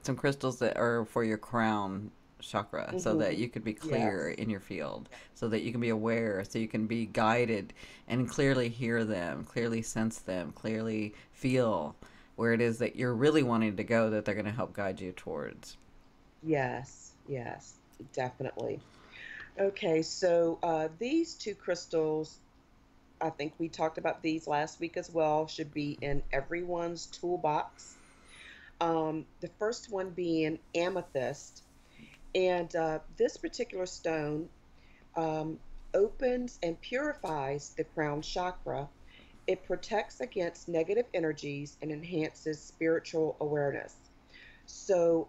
A: some crystals that are for your crown chakra, so that
B: Mm-hmm.
A: you could be clear
B: Yes.
A: in your field, so that you can be aware, so you can be guided and clearly hear them, clearly sense them, clearly feel where it is that you're really wanting to go, that they're going to help guide you towards.
B: Yes. Yes. Definitely. Okay, so these two crystals, I think we talked about these last week as well, should be in everyone's toolbox. The first one being amethyst. And this particular stone um, opens and purifies the crown chakra. It protects against negative energies and enhances spiritual awareness. So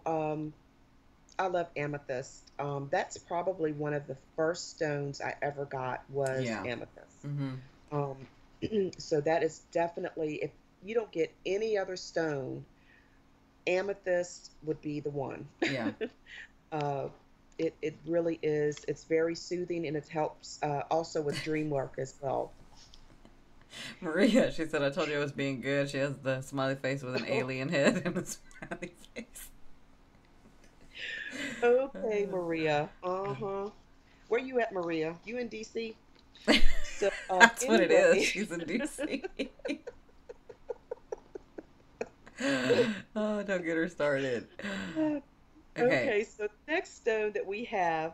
B: I love amethyst. That's probably one of the first stones I ever got was
A: Yeah.
B: amethyst.
A: Mm-hmm.
B: Um, so that is definitely, if you don't get any other stone, amethyst would be the one.
A: Yeah.
B: uh, it really is. It's very soothing and it helps also with dream work as well.
A: Maria, she said, I told you I was being good. She has the smiley face with an alien head and a smiley face.
B: Okay, Maria. Uh-huh. Where you at, Maria? You in DC? So
A: That's what it is.
B: anyway,
A: She's in DC. Oh, don't get her started. Okay.
B: okay, so next stone that we have,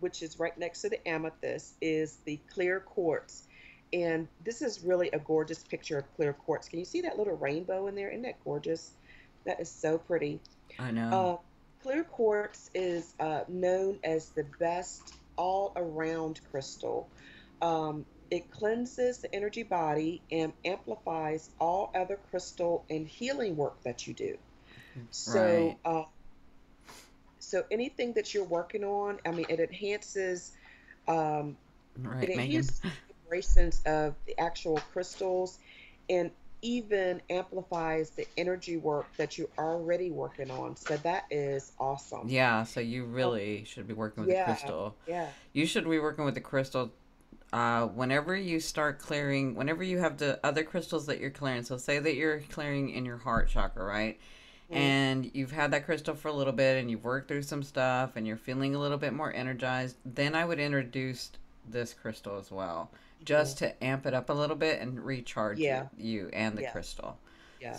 B: which is right next to the amethyst, is the clear quartz. And this is really a gorgeous picture of clear quartz. Can you see that little rainbow in there? Isn't that gorgeous? That is so pretty.
A: I know.
B: Uh, Clear quartz is known as the best all around crystal. It cleanses the energy body and amplifies all other crystal and healing work that you do.
A: Right.
B: So, so anything that you're working on, I mean, um, it
A: Right, Megan.
B: enhances the vibrations of the actual crystals and even amplifies the energy work that you're already working on. So that is awesome.
A: Yeah, so you
B: Um,
A: really should be working with the
B: yeah,
A: crystal.
B: yeah.
A: You should be working with the crystal whenever you start clearing, whenever you have the other crystals that you're clearing. So say that you're clearing in your heart chakra, right?
B: Mhm.
A: And you've had that crystal for a little bit and you've worked through some stuff and you're feeling a little bit more energized, then I would introduce this crystal as well,
B: Mhm.
A: just to amp it up a little bit and recharge
B: Yeah,
A: you and the
B: yes,
A: crystal.
B: yes.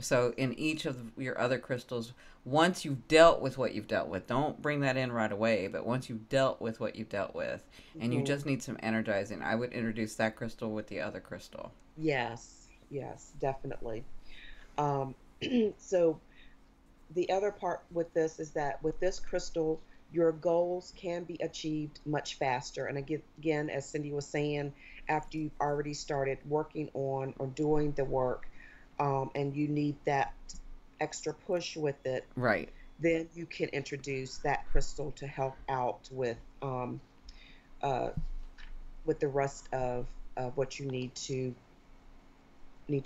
A: So in each of your other crystals, once you've dealt with what you've dealt with, don't bring that in right away, but once you've dealt with what you've dealt with and you
B: Mhm.
A: just need some energizing, I would introduce that crystal with the other crystal.
B: Yes, yes, definitely. Um, so the other part with this is that with this crystal, your goals can be achieved much faster. And again, as Cindy was saying, after you've already started working on or doing the work, and you need that extra push with it,
A: Right.
B: then you can introduce that crystal to help out uh, with the rest of what you need to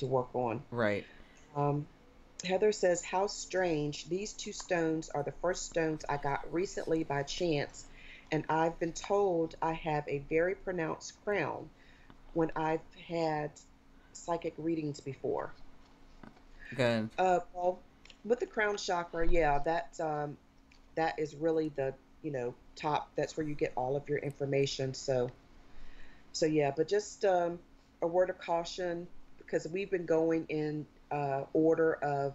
B: work on.
A: Right.
B: Um, Heather says, how strange. These two stones are the first stones I got recently by chance, and I've been told I have a very pronounced crown when I've had psychic readings before.
A: Good.
B: Well, with the crown chakra, yeah, that is really the top. That's where you get all of your information. So yeah, but just a word of caution because we've been going in order of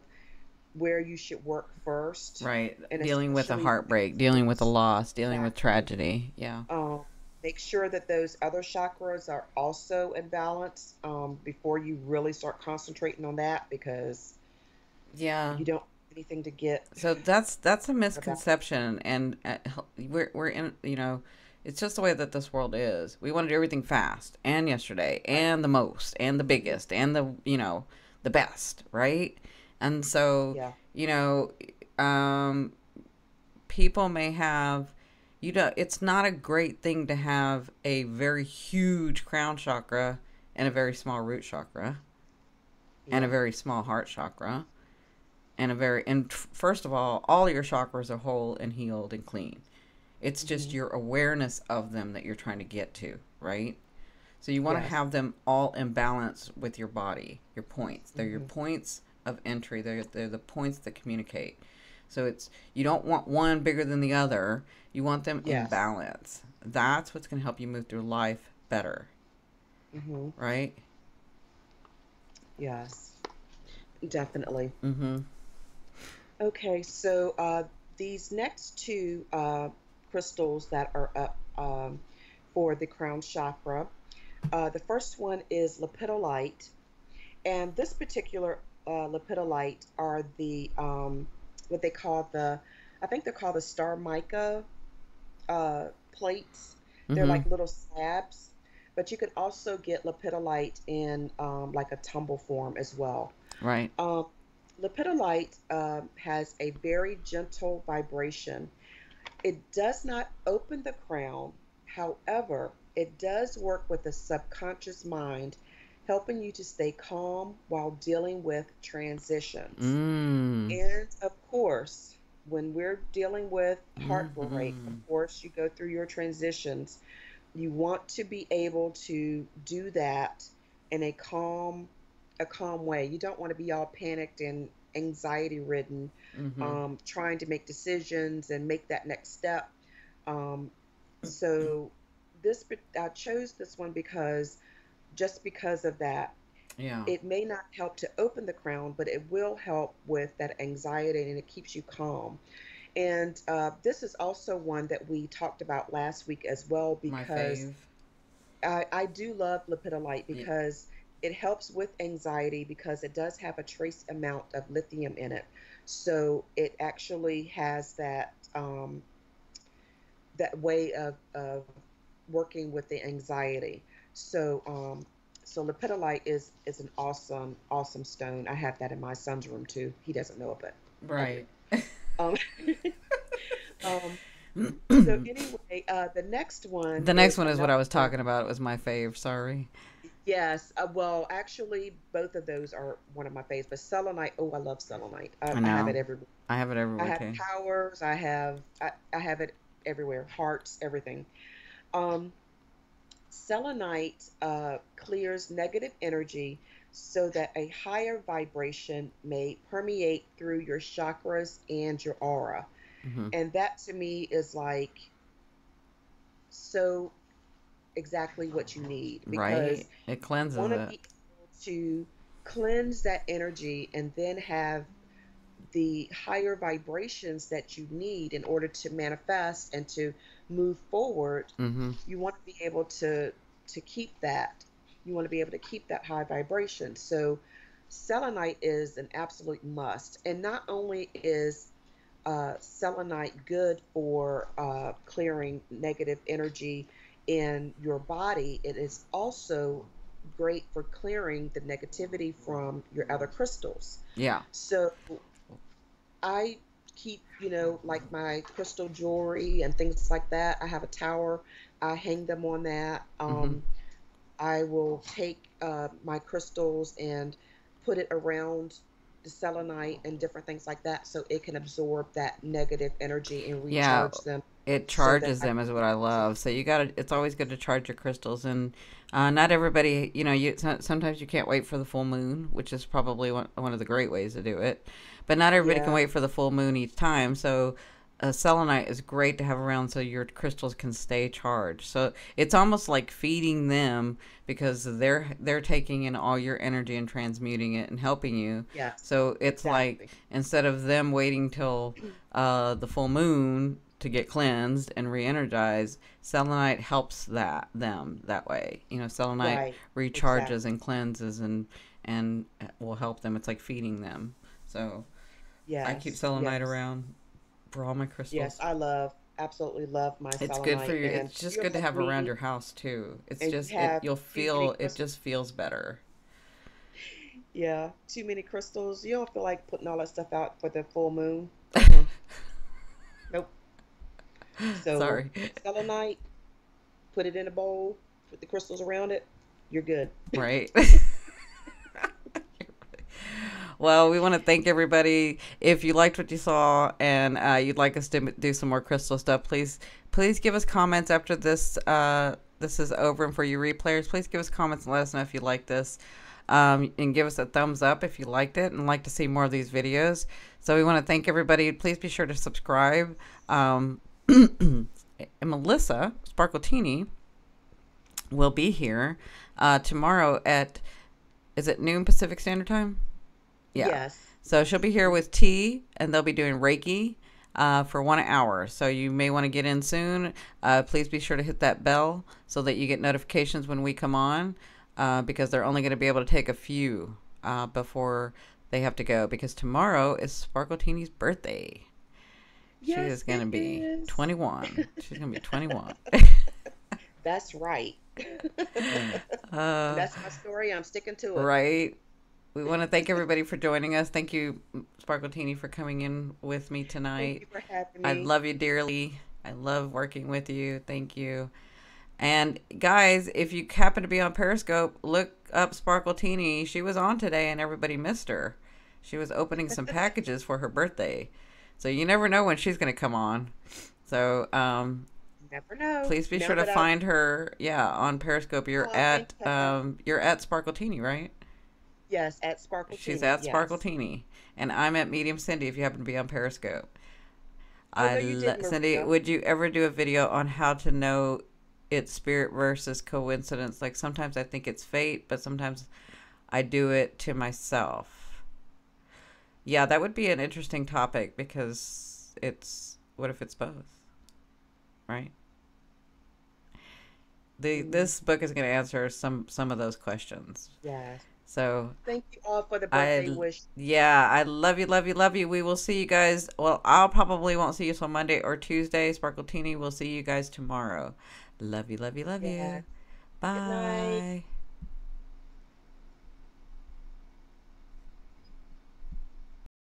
B: where you should work first,
A: Right.
B: and
A: Dealing with a
B: especially with
A: heartbreak, dealing with a loss, dealing with
B: exactly.
A: tragedy. Yeah.
B: Um, Make sure that those other chakras are also in balance before you really start concentrating on that because
A: Yeah.
B: you don't have anything to get
A: So that's a
B: about.
A: misconception, and we're in, it's just the way that this world is. We want to do everything fast and yesterday
B: Right.
A: and the most and the
B: Mhm.
A: biggest and the best, right? And so
B: Yeah.
A: you know, um, people may have You know, it's not a great thing to have a very huge crown chakra and a very small root chakra and a
B: Yeah.
A: very small heart chakra and a very and first of all your chakras are whole and healed and clean. It's just
B: Hmm.
A: your awareness of them that you're trying to get to, right? So you want to
B: Yes.
A: have them all in balance with your body, your points. They're your
B: Hmm.
A: points of entry. They're the points that communicate. So it's you don't want one bigger than the other. You want them in
B: Yes.
A: balance. That's what's going to help you move through life better,
B: Hmm.
A: right?
B: Yes. Definitely.
A: Mm-hmm.
B: Okay, so these next two crystals that are up for the crown chakra, the first one is lepidolite, and this particular lepidolite are the what they call I think they're called the star mica plates. They're
A: Mm-hmm.
B: like little slabs, but you can also get lepidolite in like a tumble form as well.
A: Right.
B: Um, Lepidolite has a very gentle vibration. It does not open the crown. However, it does work with the subconscious mind, helping you to stay calm while dealing with transitions.
A: Mm.
B: And of course, when we're dealing with heartbreak, of
A: Mm-hmm.
B: course, you go through your transitions. You want to be able to do that in a calm way. You don't want to be all panicked and anxiety ridden,
A: Mm-hmm.
B: trying to make decisions and make that next step. Um, so I chose this one because just because of that,
A: Yeah.
B: it may not help to open the crown, but it will help with that anxiety and it keeps you calm. And this is also one that we talked about last week as well
A: My
B: because
A: fave.
B: I do love lepidolite
A: Yeah.
B: because it helps with anxiety because it does have a trace amount of lithium in it. So it actually has that way of working with the anxiety. So so lepidolite is an awesome stone. I have that in my son's room too. He doesn't know it, but I do.
A: Right.
B: Um, um, so anyway, the next one
A: The next
B: is
A: one is what
B: another
A: I was
B: one.
A: talking about. It was my fave. Sorry.
B: Yes, well, actually, both of those are one of my faves. But selenite, oh, I love selenite.
A: I
B: I have
A: know.
B: it everywhere.
A: I have it
B: I
A: everywhere
B: have
A: too.
B: towers. I have it everywhere. Hearts, everything. Um, Selenite clears negative energy so that a higher vibration may permeate through your chakras and your aura.
A: Mm-hmm.
B: And that to me is like so exactly what you need
A: Right.
B: because
A: It
B: you
A: cleanses
B: want to
A: it.
B: be able to cleanse that energy and then have the higher vibrations that you need in order to manifest and to move forward.
A: Mm-hmm.
B: You want to be able to keep that. You want to be able to keep that high vibration. So selenite is an absolute must. And not only is selenite good for clearing negative energy in your body, it is also great for clearing the negativity from your other crystals.
A: Yeah.
B: So I keep, like my crystal jewelry and things like that. I have a tower. I hang them on that.
A: Mm-hmm.
B: I will take my crystals and put it around the selenite and different things like that so it can absorb that negative energy and
A: Yeah.
B: recharge them
A: It
B: so that
A: charges
B: I
A: them is what I
B: can
A: love. So you got to it's always good to charge your crystals and not everybody, sometimes you can't wait for the full moon, which is probably one of the great ways to do it. But not everybody can
B: yeah,
A: wait for the full moon each time. So selenite is great to have around so your crystals can stay charged. So it's almost like feeding them because they're taking in all your energy and transmuting it and helping you.
B: yes,
A: So it's like
B: exactly.
A: instead of them waiting till the full moon to get cleansed and re-energized, selenite helps them that way. Selenite
B: Right,
A: recharges
B: exactly.
A: and cleanses and will help them. It's like feeding them. So I keep
B: Yes,
A: selenite
B: yes,
A: around for all my
B: yes.
A: crystals.
B: Absolutely love my
A: It's good for
B: selenite.
A: you.
B: And
A: It's just
B: you're
A: good to
B: like
A: have around
B: me,
A: your house too. It's
B: and you
A: just
B: have too many
A: it
B: crystals.
A: just feels better.
B: Yeah, too many crystals. You don't feel like putting all that stuff out for the full moon. Uh-uh. Nope. So
A: Sorry.
B: selenite, put it in a bowl, put the crystals around it. You're good.
A: Right. Well, we want to thank everybody. If you liked what you saw and you'd like us to do some more crystal stuff, please give us comments after this is over. And for you replayers, please give us comments and let us know if you like this. And give us a thumbs up if you liked it and like to see more of these videos. So we want to thank everybody. Please be sure to subscribe. And Melissa Sparkletini will be here tomorrow at, is it noon Pacific Standard Time? Yeah.
B: Yes.
A: So she'll be here with T, and they'll be doing Reiki for 1 hour. So you may want to get in soon. Please be sure to hit that bell so that you get notifications when we come on, because they're only going to be able to take a few before they have to go, because tomorrow is Sparkletini's birthday. She
B: Yes,
A: is going to
B: it
A: be
B: is.
A: 21. She's going to be 21.
B: That's right.
A: uh,
B: That's my story. I'm sticking to it.
A: right. We want to thank everybody for joining us. Thank you, Sparkletini, for coming in with me
B: Thank
A: tonight.
B: you for having
A: I
B: me.
A: love you dearly. I love working with you. Thank you. And guys, if you happen to be on Periscope, look up Sparkletini. She was on today and everybody missed her. She was opening some packages for her birthday. So you never know when she's going to come on. So
B: Never know.
A: please be
B: Now
A: sure to
B: that I've,
A: find her. Yeah, on Periscope.
B: oh, thanks, Heather.
A: You're at Sparkletini, right?
B: Yes, at
A: She's
B: Sparkletini.
A: at
B: Yes.
A: Sparkletini, and I'm at Medium Cindy. If you happen to be on Periscope,
B: Oh no, you did,
A: Cindy,
B: Maria.
A: would you ever do a video on how to know it's spirit versus coincidence? Like sometimes I think it's fate, but sometimes I do it to myself. Yeah, that would be an interesting topic because it's what if it's both, right?
B: Mm,
A: This book is going to answer some of those questions.
B: yes.
A: So
B: Thank you all for the birthday
A: I,
B: wish.
A: yeah, I love you, love you, love you. We will see you guys. Well, I'll probably won't see you till Monday or Tuesday. Sparkletini, we'll see you guys tomorrow. Love you, love you, love
B: Yes.
A: you.
B: Good night.
A: Bye.